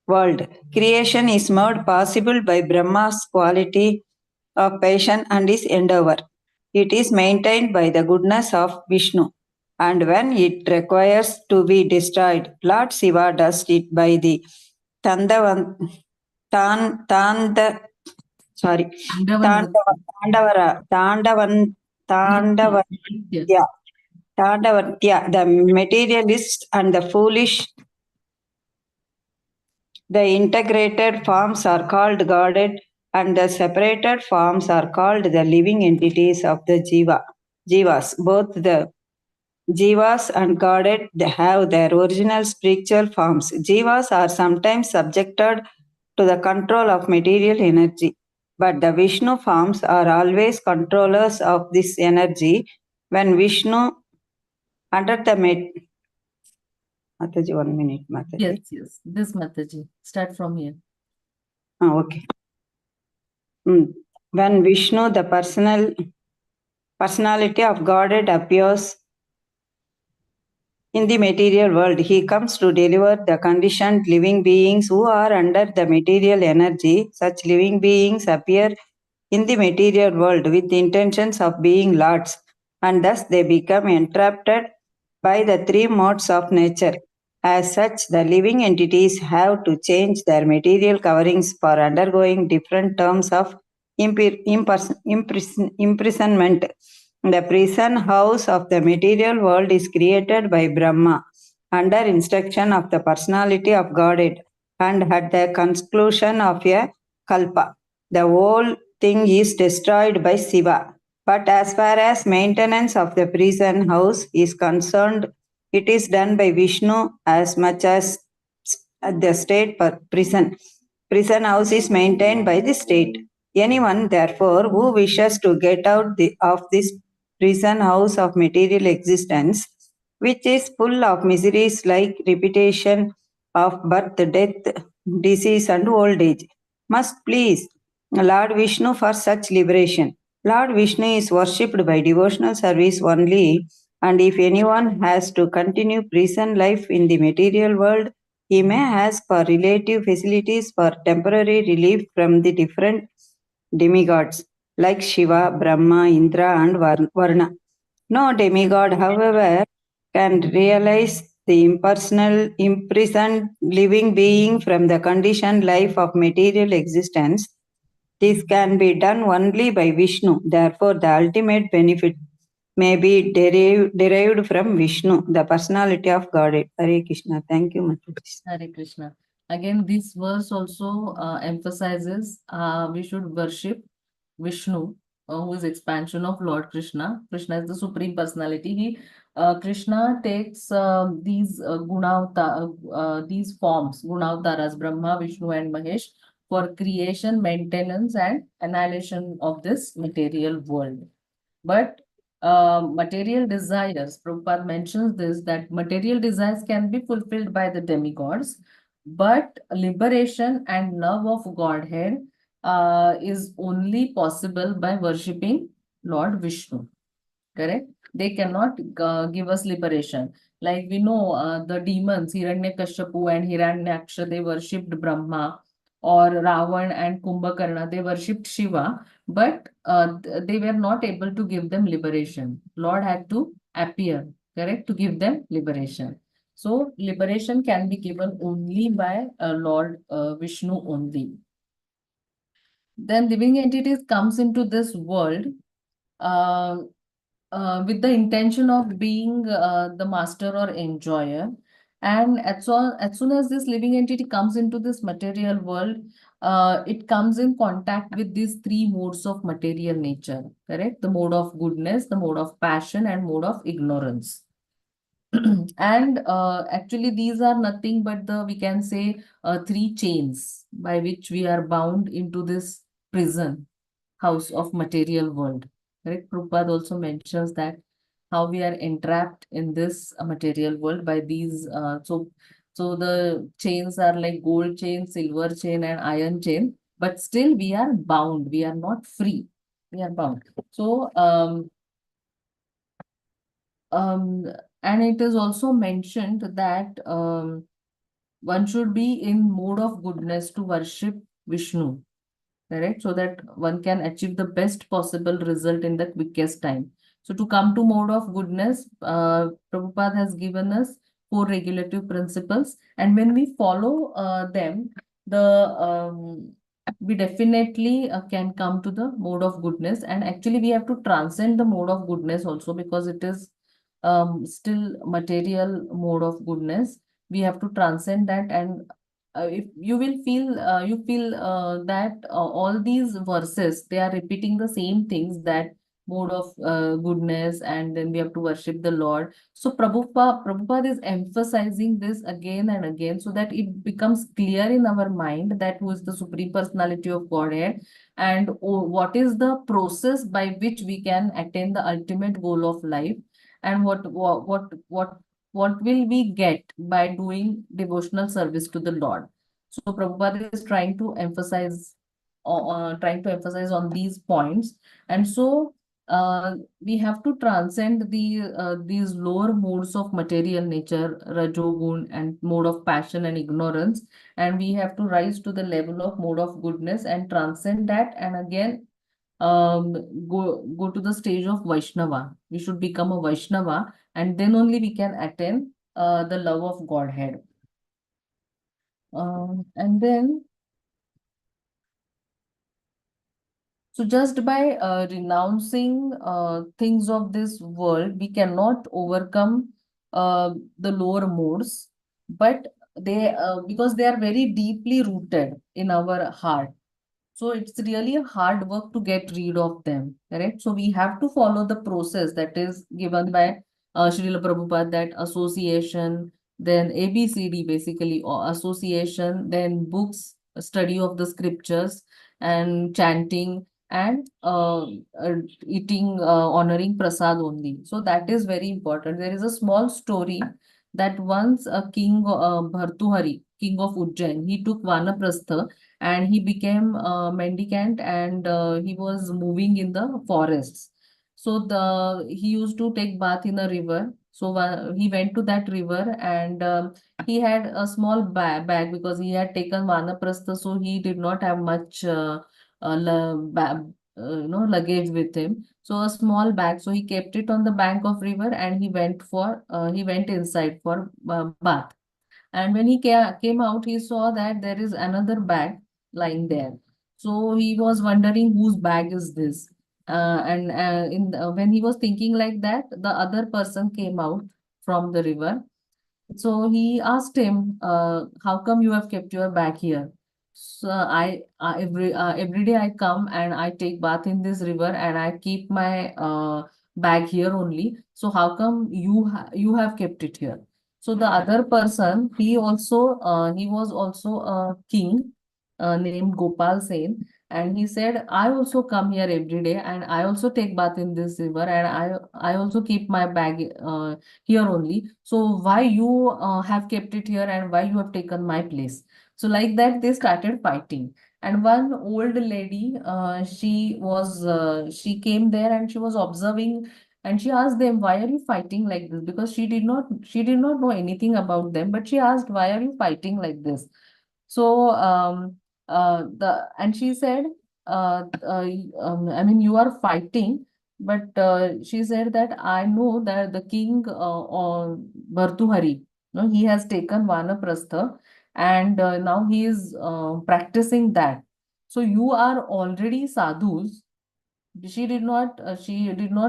world. Creation is made possible by Brahma's quality of passion and his endeavor. It is maintained by the goodness of Vishnu. And when it requires to be destroyed, Lord Shiva does it by the Tandavatya, the materialist and the foolish. The integrated forms are called Godhead, and the separated forms are called the living entities of the Jivas. Both the Jivas and Godhead have their original spiritual forms. Jivas are sometimes subjected to the control of material energy, but the Vishnu forms are always controllers of this energy. When Vishnu under the Mataji, 1 minute, Mataji. Yes. This Mataji. Start from here. Okay. When Vishnu, the personality of Godhead, appears in the material world, he comes to deliver the conditioned living beings who are under the material energy. Such living beings appear in the material world with the intentions of being lords, and thus they become entrapped by the three modes of nature. As such, the living entities have to change their material coverings for undergoing different terms of imprisonment. The prison house of the material world is created by Brahma under instruction of the personality of Godhead and at the conclusion of a kalpa. The whole thing is destroyed by Shiva. But as far as maintenance of the prison house is concerned, it is done by Vishnu as much as the state prison. Prison house is maintained by the state. Anyone, therefore, who wishes to get out of this prison house of material existence, which is full of miseries like repetition of birth, death, disease, and old age, must please Lord Vishnu for such liberation. Lord Vishnu is worshipped by devotional service only, and if anyone has to continue prison life in the material world, he may ask for relative facilities for temporary relief from the different demigods like Shiva, Brahma, Indra, and Varna. No demigod, however, can realize the impersonal, imprisoned living being from the conditioned life of material existence. This can be done only by Vishnu. Therefore, the ultimate benefit may be derived from Vishnu, the personality of Godhead. Hare Krishna. Thank you, Mataji. Hare Krishna. Again, this verse also emphasizes we should worship Vishnu, who is expansion of Lord Krishna. Krishna is the supreme personality. Krishna takes these these forms, Gunavtaras, Brahma, Vishnu, and Mahesh, for creation, maintenance, and annihilation of this material world. But material desires, Prabhupada mentions this, that material desires can be fulfilled by the demigods, but liberation and love of Godhead is only possible by worshipping Lord Vishnu. Correct? They cannot give us liberation. Like we know the demons, Hiranyakashipu and Hiranyaksha, they worshipped Brahma, or Ravan and Kumbhakarna, they worshipped Shiva, but they were not able to give them liberation. Lord had to appear, correct, to give them liberation. So liberation can be given only by Lord Vishnu only. Then living entities comes into this world with the intention of being the master or enjoyer. And as soon as this living entity comes into this material world, it comes in contact with these three modes of material nature, correct? The mode of goodness, the mode of passion, and mode of ignorance. And actually, these are nothing but we can say, three chains by which we are bound into this prison house of material world. Correct? Prabhupada also mentions that how we are entrapped in this material world by these. So the chains are like gold chain, silver chain, and iron chain. But still, we are bound. We are not free. We are bound. So and it is also mentioned that one should be in mode of goodness to worship Vishnu, correct? So that one can achieve the best possible result in the quickest time. So to come to mode of goodness, Prabhupada has given us 4 regulative principles, and when we follow them, we definitely can come to the mode of goodness. And actually, we have to transcend the mode of goodness also, because it is still material mode of goodness. We have to transcend that, and if you will feel that all these verses, they are repeating the same things, that mode of goodness, and then we have to worship the Lord. So Prabhupada is emphasizing this again and again, so that it becomes clear in our mind that who is the supreme personality of Godhead, and what is the process by which we can attain the ultimate goal of life, and what will we get by doing devotional service to the Lord. So Prabhupada is trying to emphasize on these points. And so we have to transcend these lower modes of material nature, rajogun, and mode of passion and ignorance, and we have to rise to the level of mode of goodness and transcend that, and again go to the stage of Vaishnava. We should become a Vaishnava, and then only we can attain the love of Godhead. And then, so just by renouncing things of this world, we cannot overcome the lower modes, but they because they are very deeply rooted in our heart. So it's really a hard work to get rid of them, correct? So we have to follow the process that is given by Srila Prabhupada, that association, then ABCD basically, or association, then books, study of the scriptures, and chanting, and eating, honoring prasad only. So that is very important. There is a small story that once a king, Bhartuhari, king of Ujjain, he took Vanaprastha and he became mendicant, and he was moving in the forests. So he used to take bath in a river. So he went to that river, and he had a small bag because he had taken Vanaprastha, so he did not have much luggage with him. So a small bag. So he kept it on the bank of river, and he went inside for bath. And when he came out, he saw that there is another bag lying there. So he was wondering whose bag is this. When he was thinking like that, the other person came out from the river. So he asked him, "How come you have kept your bag here?" So every day I come and I take bath in this river, and I keep my bag here only. So how come you have kept it here? So the other person, he was also a king named Gopal Sen, and he said, "I also come here every day, and I also take bath in this river, and I also keep my bag here only. So why you have kept it here, and why you have taken my place?" So like that, they started fighting. And one old lady, she came there and she was observing, and she asked them, "Why are you fighting like this?" Because she did not know anything about them, but she asked, "Why are you fighting like this?" So and she said, I mean, you are fighting, but she said that I know that the king, Bhartuhari, no, he has taken Vanaprastha, and now he is practicing that. So you are already sadhus. She did not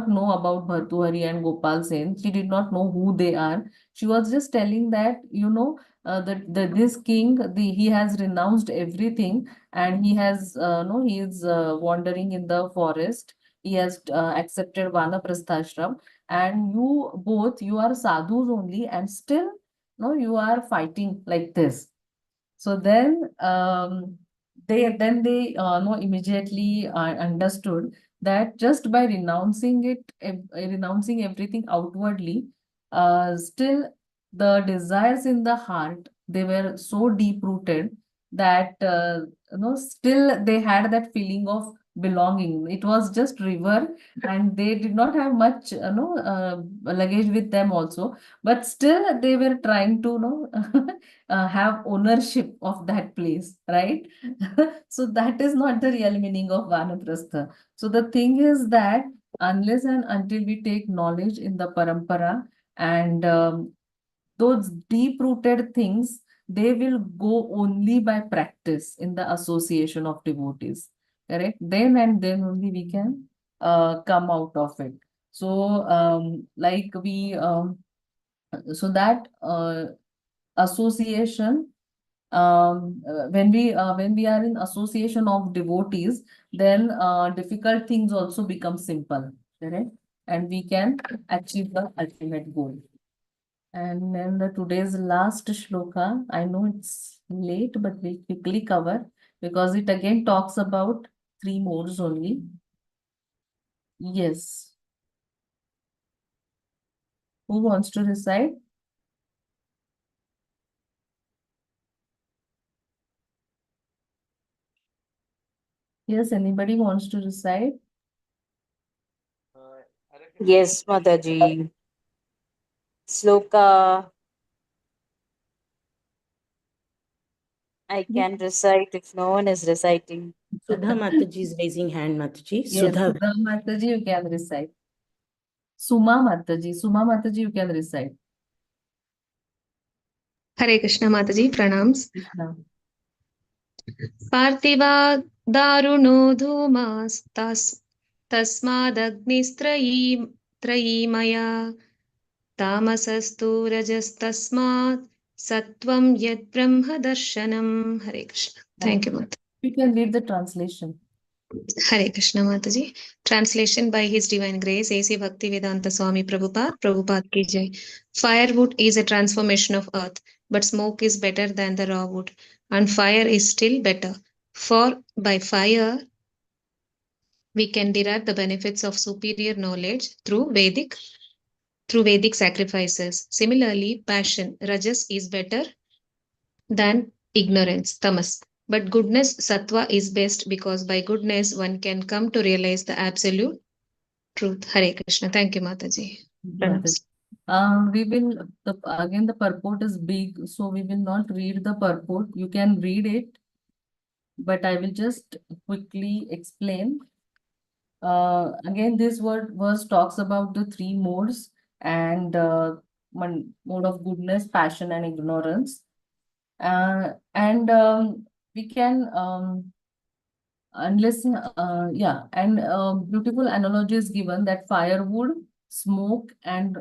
know about Bhartuhari and Gopal Sen. She did not know who they are. She was just telling that, that this king, he has renounced everything, and he has no he is wandering in the forest. He has accepted Vanaprasthashram, and you are sadhus only, and still no, you are fighting like this. So then they no immediately understood that just by renouncing everything outwardly, still the desires in the heart, they were so deep rooted that still they had that feeling of belonging. It was just river, and they did not have much luggage with them also, but still they were trying to have ownership of that place, right? So that is not the real meaning of Vanaprastha. So the thing is that unless and until we take knowledge in the parampara, and those deep-rooted things, they will go only by practice in the association of devotees, correct? Then and then only we can come out of it. So so that association, when we are in association of devotees, then difficult things also become simple, correct? And we can achieve the ultimate goal. And then today's last shloka, I know it's late, but we'll quickly cover, because it again talks about 3 modes only. Yes. Who wants to recite? Yes, anybody wants to recite? Yes, Mataji. Sloka. I can recite if no one is reciting. Sudha Mataji is raising hand, Mataji. Yes, Sudha. Sudha Mataji, you can recite. Suma Mataji, you can recite. Hare Krishna Mataji, pranams. Krishna. Parthiva daruno dhumas tasmadagnistrayimaya tamasastu rajastasmat sattvam yad brahma darshanam. Hare Krishna. Thank you, Mataji. You can read the translation. Hare Krishna Mataji. Translation by His Divine Grace, A.C. Bhaktivedanta Swami Prabhupada. Prabhupada ki jai. Firewood is a transformation of earth, but smoke is better than the raw wood, and fire is still better. For by fire We can derive the benefits of superior knowledge through Vedic sacrifices. Similarly, passion, rajas, is better than ignorance, tamas. But goodness, sattva, is best because by goodness one can come to realize the absolute truth. Hare Krishna. Thank you, Mataji. Pranams. We will, again, the purport is big, so we will not read the purport. You can read it, but I will just quickly explain. Again, this verse talks about the three modes and mode of goodness, passion, and ignorance. And we can, unless, yeah, and beautiful analogy is given that firewood, smoke, and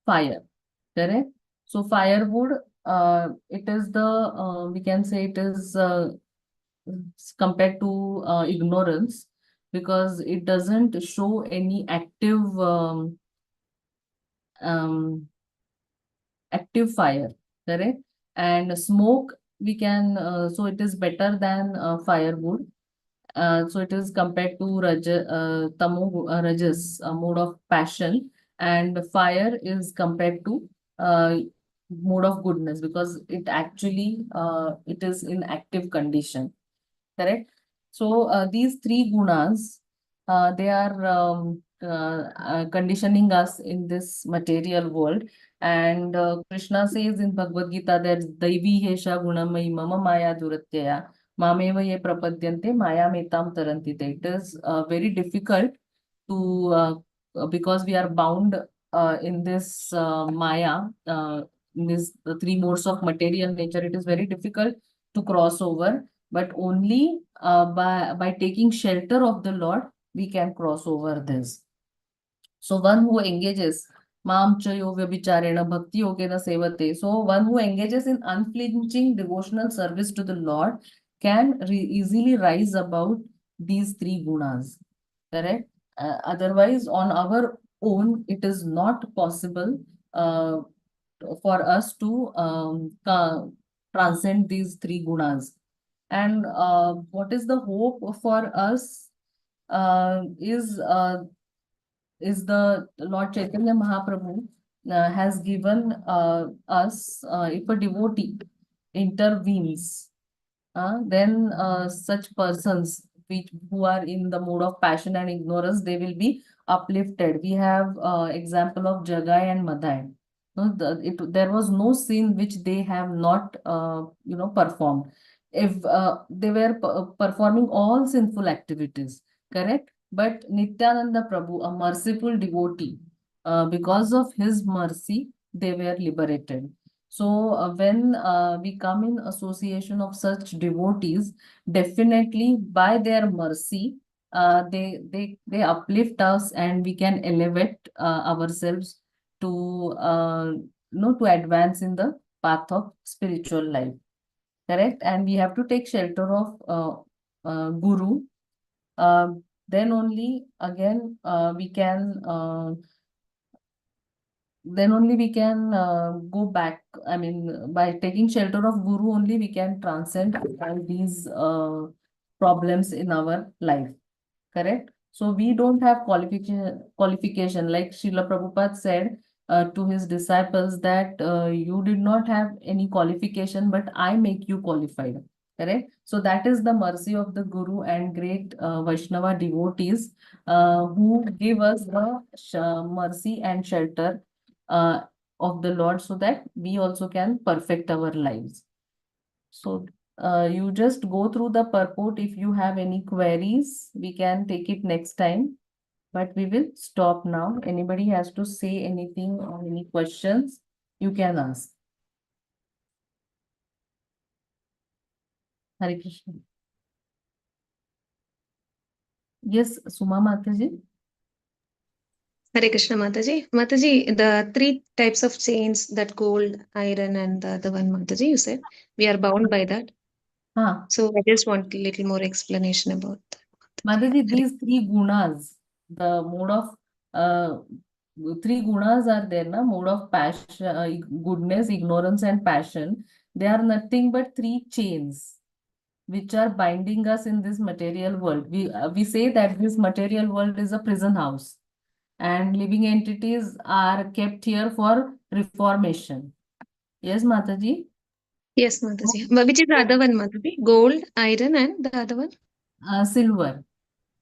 fire, correct? So firewood, it is the, we can say it is compared to ignorance, because it doesn't show any active active fire, correct? And smoke, we can, so it is better than firewood. So it is compared to rajas, mode of passion, and fire is compared to mode of goodness, because it actually it is in active condition, correct? So these three gunas, they are conditioning us in this material world. And Krishna says in Bhagavad Gita that Daivi Hesha Gunamai Mama Maya Duratyaya Mameva Ye Prapadyante Maya Metam Tarantite. It is very difficult to, because we are bound in this Maya, in this the three modes of material nature, it is very difficult to cross over. But only by taking shelter of the Lord, we can cross over this. So one who engages, Mam Chayo Vyabhicharena Bhakti Yogena Sevate. So one who engages in unflinching devotional service to the Lord can easily rise above these three gunas. Correct? Otherwise, on our own, it is not possible for us to transcend these three gunas. And what is the hope for us is the Lord Chaitanya Mahaprabhu has given us, if a devotee intervenes, then such persons who are in the mode of passion and ignorance, they will be uplifted. We have example of Jagai and Madai. No, there was no sin which they have not performed. If they were performing all sinful activities, correct? But Nityananda Prabhu, a merciful devotee, because of his mercy, they were liberated. So when we come in association of such devotees, definitely by their mercy, they uplift us, and we can elevate ourselves to to advance in the path of spiritual life, correct? And we have to take shelter of Guru. Then only again we can go back. I mean, by taking shelter of Guru only, we can transcend all these problems in our life, correct? So we don't have qualification, like Srila Prabhupada said to his disciples that you did not have any qualification, but I make you qualified, correct? So that is the mercy of the Guru and great Vaishnava devotees who give us the mercy and shelter of the Lord, so that we also can perfect our lives. So you just go through the purport. If you have any queries, we can take it next time, but we will stop now. Anybody has to say anything or any questions, you can ask. Hare Krishna. Yes, Suma Mataji. Hare Krishna, Mataji. Mataji, the three types of chains, that gold, iron, and the other one, Mataji, you said we are bound by that. So I just want a little more explanation about that. Mataji, these three gunas, the mode of three gunas are there, na? Mode of passion, goodness, ignorance, and passion. They are nothing but three chains. which are binding us in this material world. We say that this material world is a prison house, and living entities are kept here for reformation. Yes, Mataji? Yes, Mataji. Which is the other one, Mataji? Gold, iron, and the other one? Silver.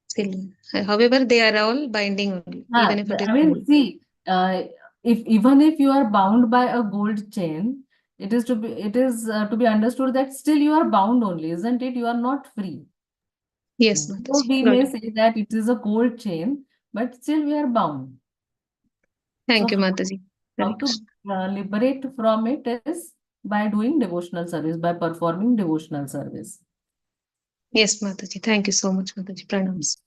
Silver. However, they are all binding only, even if it is I mean, gold. see, even if you are bound by a gold chain, it is to be understood that still you are bound only, isn't it? You are not free. Yes, So Mataji. we Got may it. say that it is a gold chain, but still we are bound. Thank So you, Mataji. how to liberate from it is by doing devotional service, by performing devotional service. Yes, Mataji. Thank you so much, Mataji. Pranams.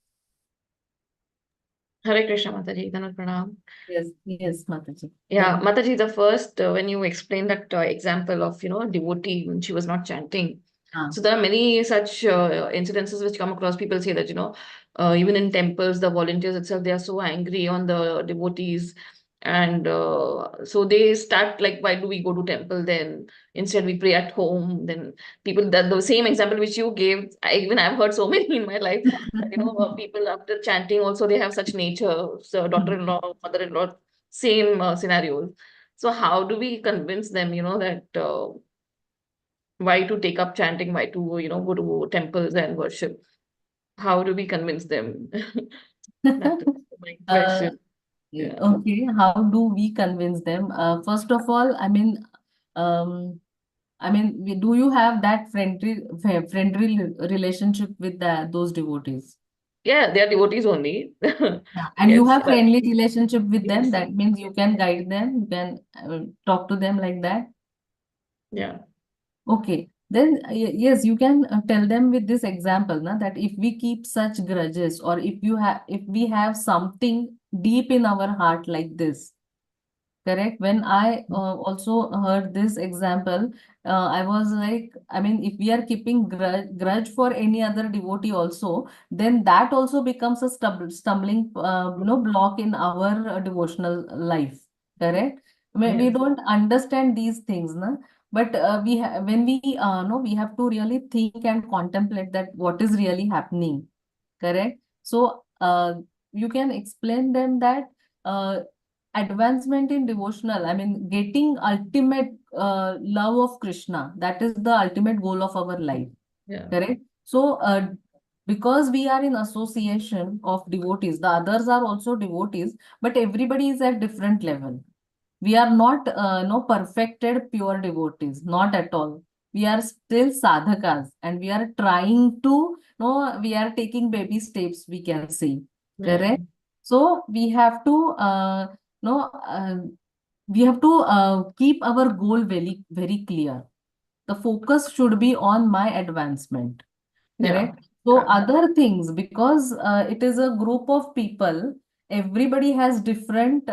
Hare Krishna, Mataji. Dhanak Pranam. Yes, Mataji. Yeah, Mataji, the first, when you explained that example of, devotee, when she was not chanting. So there are many such incidences which come across. People say that, even in temples, the volunteers itself, they are so angry on the devotees. And so they start like, why do we go to temple then? Instead, we pray at home. Then people, that the same example which you gave, I've heard so many in my life. People after chanting also, they have such nature. So daughter-in-law, mother-in-law, same scenarios. So how do we convince them, that why to take up chanting, why to, go to temples and worship? How do we convince them? That is my question. Yeah. Okay, how do we convince them? First of all, do you have that friendly relationship with those devotees? Yeah, they are devotees only. And you Yes, have but friendly relationship with them. yes. That means you can guide them, you can talk to them like that. Yeah. Okay, then yes, you can tell them with this example, na, that if we keep such grudges, or if we have something deep in our heart like this, correct? When I also heard this example, I was like, if we are keeping grudge for any other devotee also, then that also becomes a stumbling block in our devotional life, correct? We Yes. don't understand these things, na? But when we know, we have to really think and contemplate that what is really happening, correct? So you can explain them that advancement in devotional, getting ultimate love of Krishna, that is the ultimate goal of our life, Yeah. correct? So because we are in association of devotees, the others are also devotees, but everybody is at different level. We are not no perfected pure devotees, not at all. We are still sadhakas, and we are trying to, we are taking baby steps, we can say, correct? So we have to no keep our goal very clear. The focus should be on my advancement, correct? So other things, because it is a group of people, everybody has different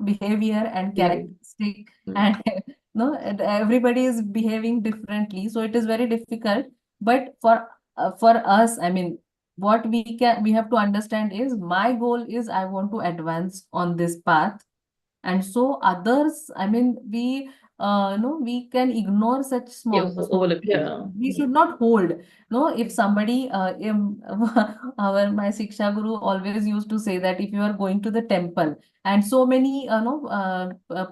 behavior and characteristic, and and everybody is behaving differently, so it is very difficult. But for us, what we have to understand is, my goal is I want to advance on this path, and so others, we can ignore such small Overlook, things. yeah. We should not hold. No, if somebody, my Siksha Guru always used to say that if you are going to the temple, and so many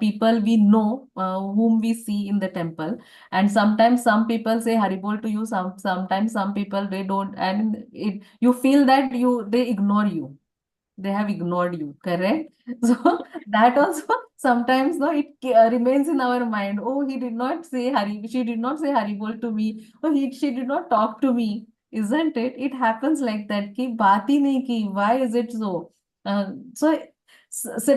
people we know whom we see in the temple, and sometimes some people say Haribol to you, sometimes some people they don't, and you feel that they ignore you. They have ignored you, correct? So that also sometimes, no, it remains in our mind. Oh, he did not say she did not say Haribol to me. Oh, she did not talk to me, isn't it? It happens like that. Ki baat hi nahi ki. Why is it so? So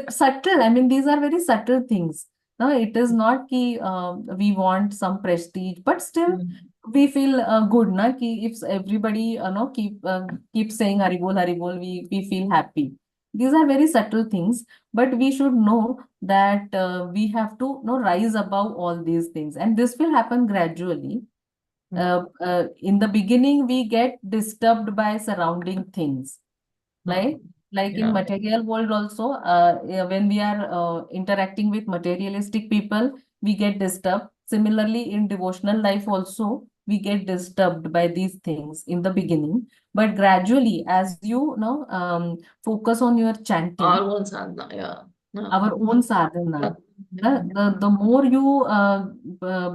subtle. These are very subtle things. No, it is not ki we want some prestige, but still we feel good, na, ki if everybody keep saying Haribol, Haribol, we feel happy. These are very subtle things, but we should know that we have to rise above all these things, and this will happen gradually. In the beginning, we get disturbed by surrounding things, right? Like in material world also, when we are interacting with materialistic people, we get disturbed. Similarly, in devotional life also, we get disturbed by these things in the beginning, but gradually, as you know, focus on your chanting, Our own sadhana, yeah. our own sadhana, the more you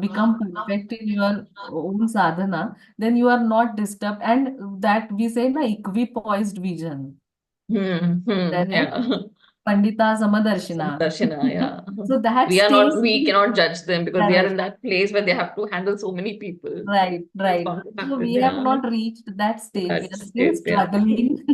become perfect in your own sadhana, then you are not disturbed, and that we say na equipoised vision. Correct? Yeah. Pandita Samadarshina. Darshana, yeah. So that We stays. cannot judge them because they are Correct. in that place where they have to handle so many people. Right. So we have not reached that stage. We are still struggling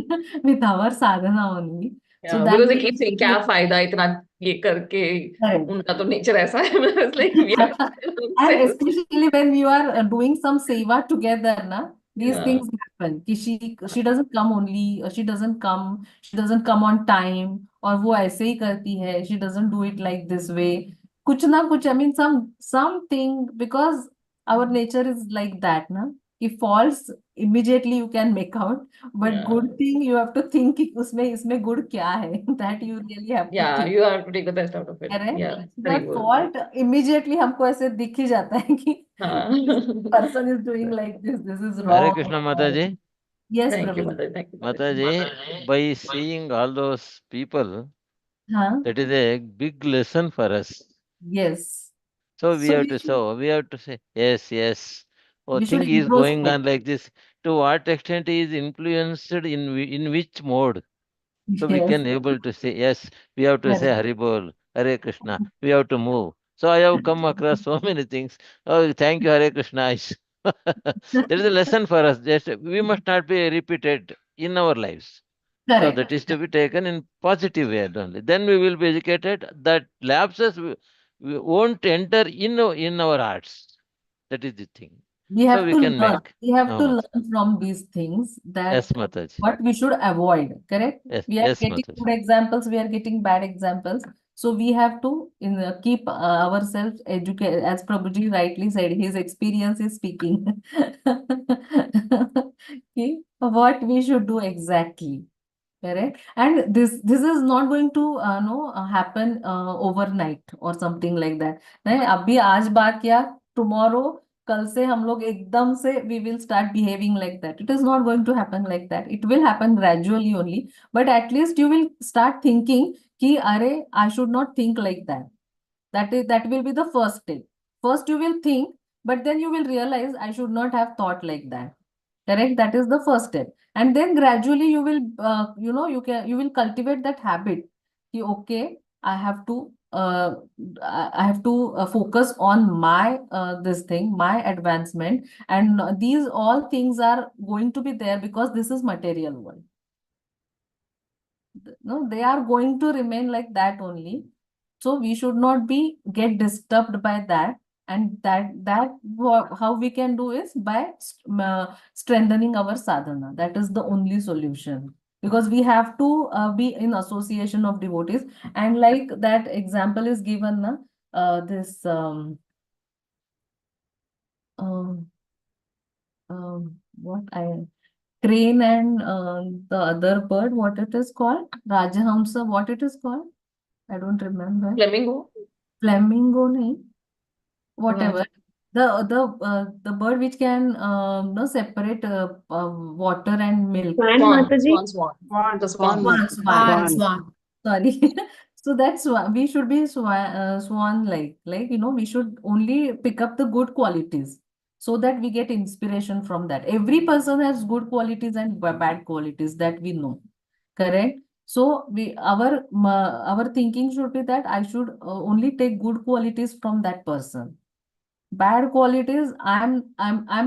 with our sadhana only. So Yeah, that because they we keep saying, क्या फायदा इतना ये करके, Correct. उनका तो nature ऐसा है. It's like we have to And especially when you are doing some seva together, na, these Yeah. things happen. Ki she doesn't come only, she doesn't come on time, और वो ऐसे ही करती है, she doesn't do it like this way. कुछ ना कुछ, I mean, something, because our nature is like that, na. If false, immediately you can make out, but Yeah. good thing you have to think कि इसमें good क्या है, that you really have to Yeah, think. you have to take the best out of it. Correct? Yeah, very The good. fault immediately हमको ऐसे दिख ही जाता है कि हाँ. this person is doing like this is Hare wrong. Krishna Mataji. Yes, Thank you, Prabhu. Mataji. Thank you, Mataji, by seeing all those people, Huh? that is a big lesson for us. Yes. So we So have we to should, so we have to say yes. Oh, we should thing is going introspect. on like this. To what extent he is influenced in which mode? So we Yes. can able to say yes. We have to say Correct. Hari Bol, Hare Krishna. We have to move. So I have come across so many things. Oh, thank you, Hare Krishna. There is a lesson for us. Just we must not be repeated in our lives. So Correct. that is to be taken in positive way only. Then we will be educated. That lapses we won't enter in our hearts. That is the thing. We So have we to can learn. make. We have to Mataji. learn from these things that Yes, Mataji. what we should avoid. Correct? Yes, We are yes, getting Mataji. good examples. We are getting bad examples. So we have to keep ourselves educated. As Prabhuji rightly said, his experience is speaking. Okay? What we should do exactly. Correct. And this is not going to happen overnight or something like that. नहीं अभी आज बात किया, tomorrow कल से हम लोग एकदम से we will start behaving like that. It is not going to happen like that. It will happen gradually only. But at least you will start thinking कि अरे I should not think like that. That will be the first step. First you will think, but then you will realize I should not have thought like that. Correct? That is the first step. And then gradually you will, you will cultivate that habit. Ki, okay, I have to, focus on my this thing, my advancement, and these all things are going to be there because this is material world. No, they are going to remain like that only. So we should not get disturbed by that. And how we can do is by strengthening our sadhana. That is the only solution. Because we have to be in association of devotees. And like that example is given, this what I crane and the other bird, what it is called? Rajahamsa, what it is called? I don't remember. Flamingo. Flamingo, nahi. Whatever. The bird which can separate water and milk. Swan. Sorry. So that's why we should be swan like we should only pick up the good qualities so that we get inspiration from that. Every person has good qualities and bad qualities that we know. Correct? So our thinking should be that I should only take good qualities from that person. Bad qualities, I'm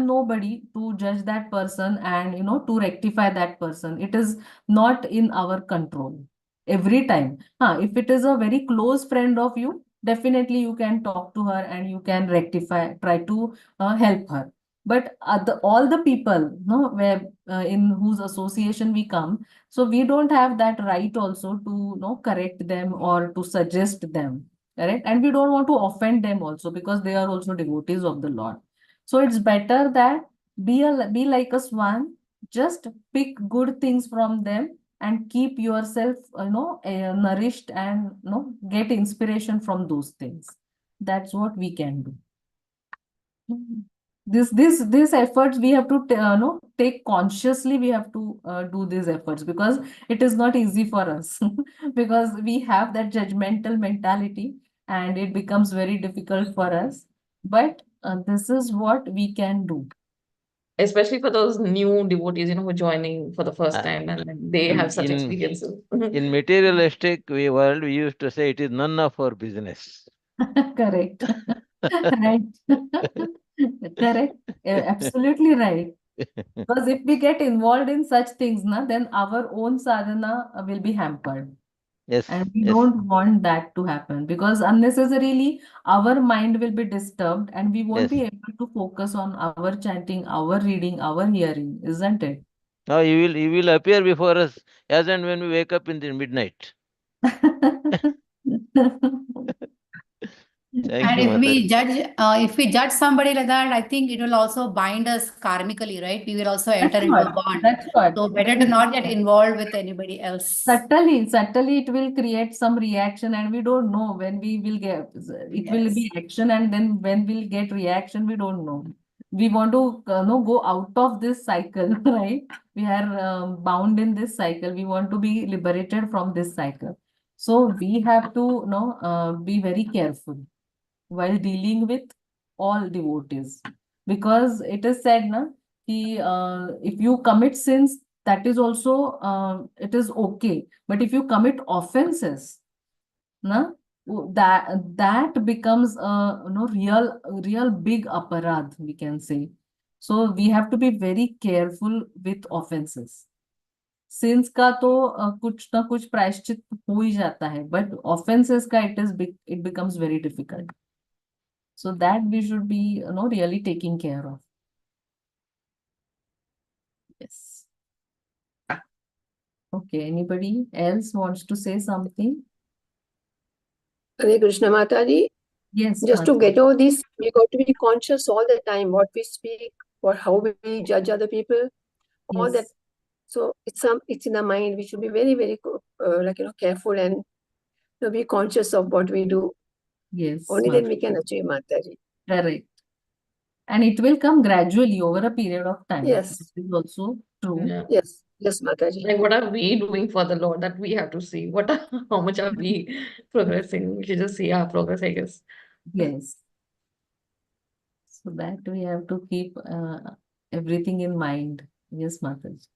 nobody to judge that person and to rectify that person. It is not in our control every time. If it is a very close friend of you, definitely you can talk to her and you can rectify, try to help her. But all the people, no, where in whose association we come, so we don't have that right also to correct them or to suggest them. Correct? And we don't want to offend them also because they are also devotees of the Lord. So it's better that be like a swan, just pick good things from them and keep yourself, nourished and get inspiration from those things. That's what we can do. This efforts we have to no, take consciously. We have to do these efforts because it is not easy for us because we have that judgmental mentality and it becomes very difficult for us. But this is what we can do. Especially for those new devotees, who are joining for the first time and then they have such experiences. In materialistic world, we used to say it is none of our business. Correct. Right. Correct. Absolutely right. Because if we get involved in such things, then our own sadhana will be hampered. Yes. And we Yes. don't want that to happen because unnecessarily our mind will be disturbed and we won't Yes. be able to focus on our chanting, our reading, our hearing, isn't it? Now he will appear before us as and when we wake up in the midnight. Thank And you, if we judge somebody like that, I think it will also bind us karmically, right? We will also enter That's into a what. bond. That's what. So better to not get involved with anybody else. Subtly, it will create some reaction, and we don't know when we will get. It will be action, and then when we'll get reaction, we don't know. We want to go out of this cycle, right? We are bound in this cycle. We want to be liberated from this cycle. So we have to be very careful while dealing with all devotees because it is said if you commit sins, that is also it is okay, but if you commit offenses that becomes a real big aparadh, we can say. So we have to be very careful with offenses. Since का तो कुछ ना कुछ प्रायश्चित हो ही जाता है, but offences का it becomes very difficult. So that we should be really taking care of. Yes. Okay, anybody else wants to say something? Hare Krishna Mataji. Yes. Just to get all this, we got to be conscious all the time what we speak, or how we judge other people, all that. So it's in the mind. We should be very, very careful and be conscious of what we do. Yes. Only then we can achieve Mataji. Correct. And it will come gradually over a period of time. Yes. This is also true. Yeah. Yes, Mataji. Like, what are we doing for the Lord that we have to see? How much are we progressing? We should just see our progress, I guess. Yes. So that we have to keep everything in mind. Yes, Mataji.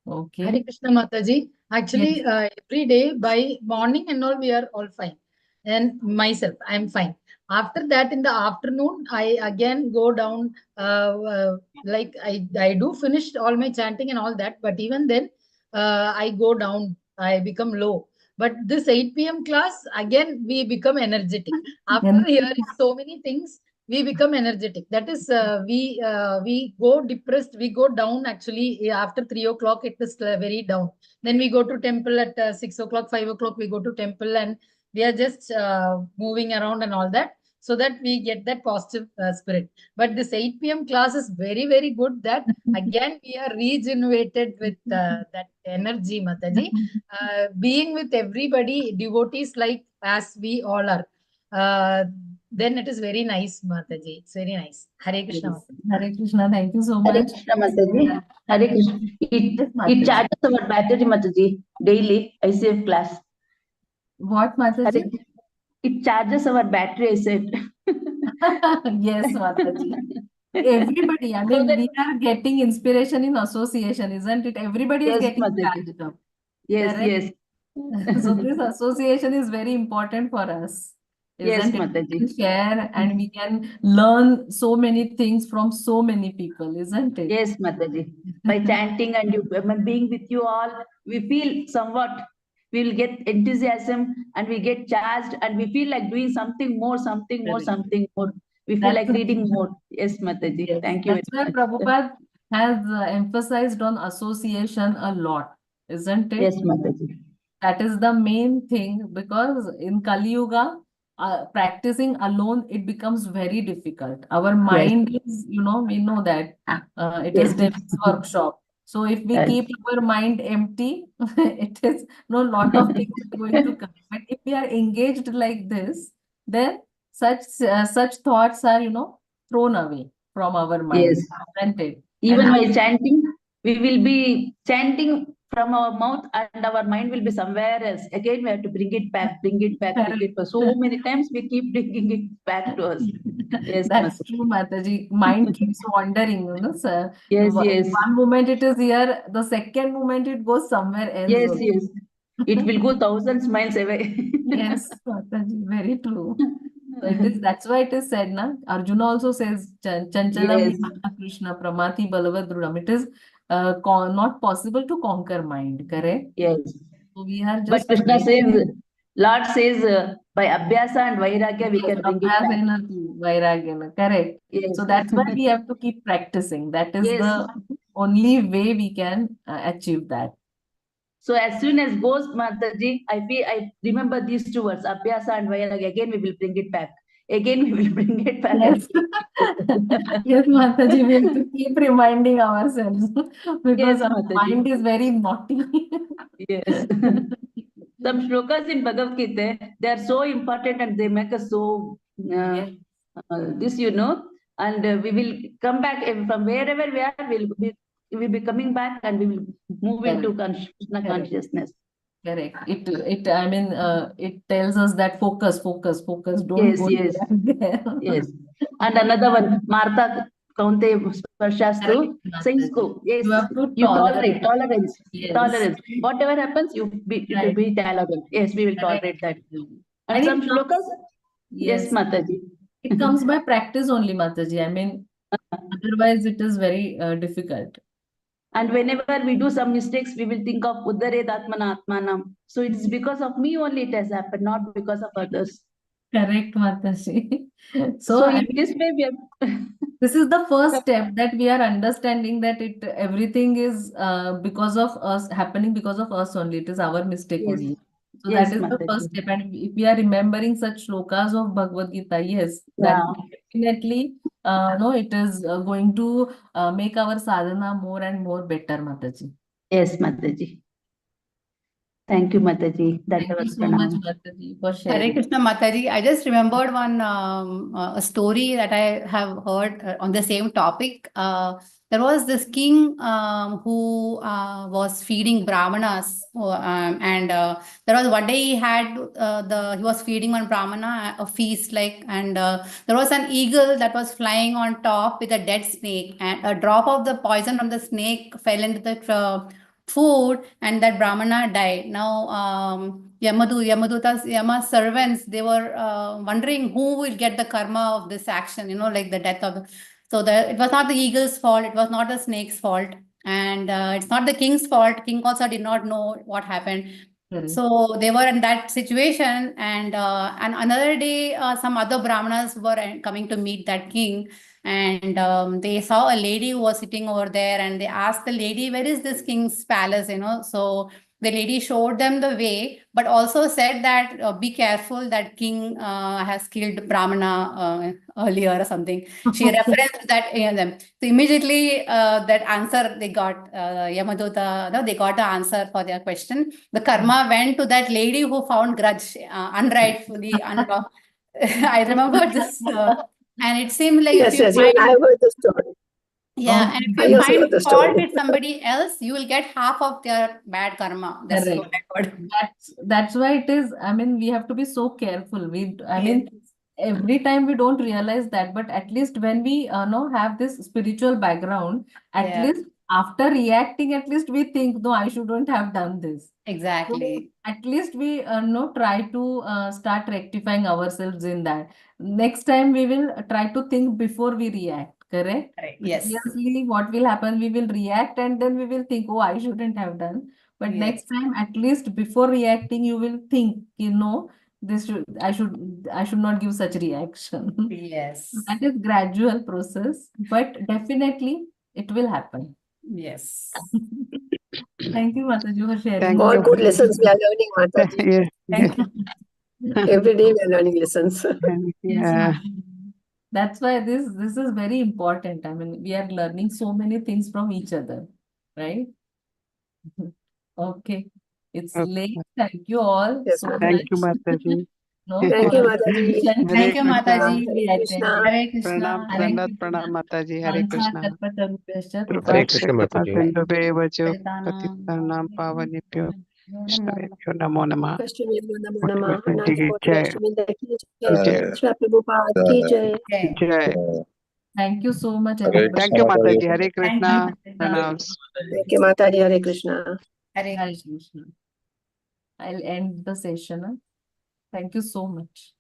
Okay. Hare Krishna Mataji. Actually, every day by morning and all, we are all fine. And myself, I'm fine. After that, in the afternoon, I again go down, like I do finish all my chanting and all that. But even then, I go down, I become low. But this 8 p.m. class, again, we become energetic. After hearing so many things, we become energetic. That is, we go depressed, we go down actually after 3 o'clock, it is very down. Then we go to temple at 6 o'clock, 5 o'clock, we go to temple and we are just moving around and all that, so that we get that positive spirit. But this 8 p.m. class is very, very good that again we are regenerated with that energy, Mataji. Being with everybody, devotees like as we all are, then it is very nice, Mataji. It's very nice. Hare Krishna. Yes. Hare Krishna. Thank you so Hare much. Krishna Mataji. Hare Krishna. It charges our battery, Mataji, daily ICF class. What, Mataji? It charges our battery, I said. Yes, Mataji. Everybody, I mean, we are getting inspiration in association, isn't it? Everybody is getting charged up. Yes, Correct? So this association is very important for us. Yes, Isn't it? Mataji. We can share and we can learn so many things from so many people, isn't it? Yes, Mataji. By chanting and being with you all, we feel somewhat, we will get enthusiasm and we get charged and we feel like doing something more. We feel like reading more. Yes, Mataji. Yes. Thank you That's why very much. Prabhupada has emphasized on association a lot, isn't it? Yes, Mataji. That is the main thing because in Kali Yuga, practicing alone, it becomes very difficult. Our mind is, we know that it is Devil's workshop. So if we keep our mind empty, it is lot of things are going to come. But if we are engaged like this, then such thoughts are, thrown away from our mind, Yes. isn't it? Even And while chanting, we will be chanting from our mouth and our mind will be somewhere else. Again, we have to bring it back, bring it back, bring it back. So many times we keep bringing it back to us. Yes, That's Mataji. true, Mataji. Mind keeps wandering, sir. Yes, yes. One moment it is here, the second moment it goes somewhere else. Yes, also. yes. It will go thousands miles away. Yes, Mataji, very true. So that's why it is said, na? Arjuna also says, Chanchalam Yes. Krishna Pramati Balavadrudam. It is not possible to conquer mind, correct? Yes. So we are But just Krishna says, Lord says, by Abhyasa and Vairagya, we can bring it back. Abhyasena to Vairagena, correct. Yes. So that's why we have to keep practicing. That is Yes. the only way we can achieve that. So as soon as goes Mataji, I remember these two words, Abhyasa and Vairagya. Again, we will bring it back. Again, we will bring it back. Yes, yes, Mataji, we have to keep reminding ourselves because Yes, our Mataji. mind is very naughty. Yes. Some shlokas in Bhagavad Gita, they are so important and they make us so this, and we will come back from wherever we are, we'll be coming back and we will move into Krishna consciousness. Correct. I mean, it tells us that focus. Don't Yes, go yes. there. Yes. And another one, Martha Kaunte Sparshastu, says go. Yes, You have to you tolerate. tolerance. Yes. Tolerance. Whatever happens, you be tolerant. Yes, we will tolerate that. And some it shlokas, comes, yes, Mataji. it comes by practice only, Mataji. I mean, otherwise it is very difficult. And whenever we do some mistakes, we will think of Uddaret Atmana Atmanam. So it is because of me only it has happened, not because of others. Correct, Mataji. So I in mean, this way, we have this is the first step that we are understanding that everything is because of us, happening because of us only. It is our mistake Yes. only. So Yes, that is the Mataji. first step. And if we are remembering such shlokas of Bhagavad Gita, yes, that definitely no, it is going to make our sadhana more and more better, Mataji. Yes, Mataji. Thank you, Mataji. Thank you so much, Mataji, for sharing. Hare Krishna, Mataji. I just remembered one a story that I have heard on the same topic. There was this king who was feeding brahmanas, and there was one day he was feeding one brahmana a feast, and there was an eagle that was flying on top with a dead snake, and a drop of the poison from the snake fell into the food, and that brahmana died. Now Yama's servants, they were wondering who will get the karma of this action, like the death of the. So it was not the eagle's fault, it was not the snake's fault, and it's not the king's fault. King also did not know what happened. So they were in that situation, and another day, some other brahmanas were coming to meet that king, and they saw a lady who was sitting over there, and they asked the lady, "Where is this king's palace?" So the lady showed them the way, but also said that be careful, that king has killed brahmana earlier or something. She referenced that them. So immediately that answer they got, Yamaduta, no, they got the answer for their question. The karma went to that lady who found grudge unrightfully. I remember this, and it seemed like Yes, yes, even I have heard the story. Yeah, and if I you also heard find the fault story. with somebody else, you will get half of their bad karma. That's what I heard. That's why it is. I mean, we have to be so careful. I mean, every time we don't realize that, but at least when we have this spiritual background, at least after reacting, at least we think, no, I shouldn't have done this. Exactly. So at least we try to start rectifying ourselves in that. Next time we will try to think before we react. Correct? Yes. Previously, what will happen? We will react and then we will think, oh, I shouldn't have done. But next time, at least before reacting, you will think, I should not give such reaction. Yes. That is gradual process, but definitely it will happen. Yes. Thank you, Mataji, for sharing. All good lessons we are learning, Mataji. Thank you. Every day we are learning lessons. Yes, Mataji. That's why this is very important. I mean, we are learning so many things from each other, right? Okay. It's late. Thank you all Yes, so Thank you, much. Mataji. No, Thank you, Mataji. Thank you, Mataji. Hare Krishna. Hare Krishna. Hare Pranat Pranam Mataji. Hare Krishna. Hare Krishna, Mataji. Patitanam Pavanebhyo Vaishnavebhyo Namo Namah. Kashmir Namo Koti Namah. Vaishnava ji Anant ki Koti jai. Ashwamedha ki Jai. jai. Shri Prabhupada ki jai. Jai. Thank you so much. Thank you, Mataji. Hare Krishna. Krishna. Pranams. Thank you, Mataji. Hare Krishna. Hare Hare Krishna. I'll end the session. Thank you so much.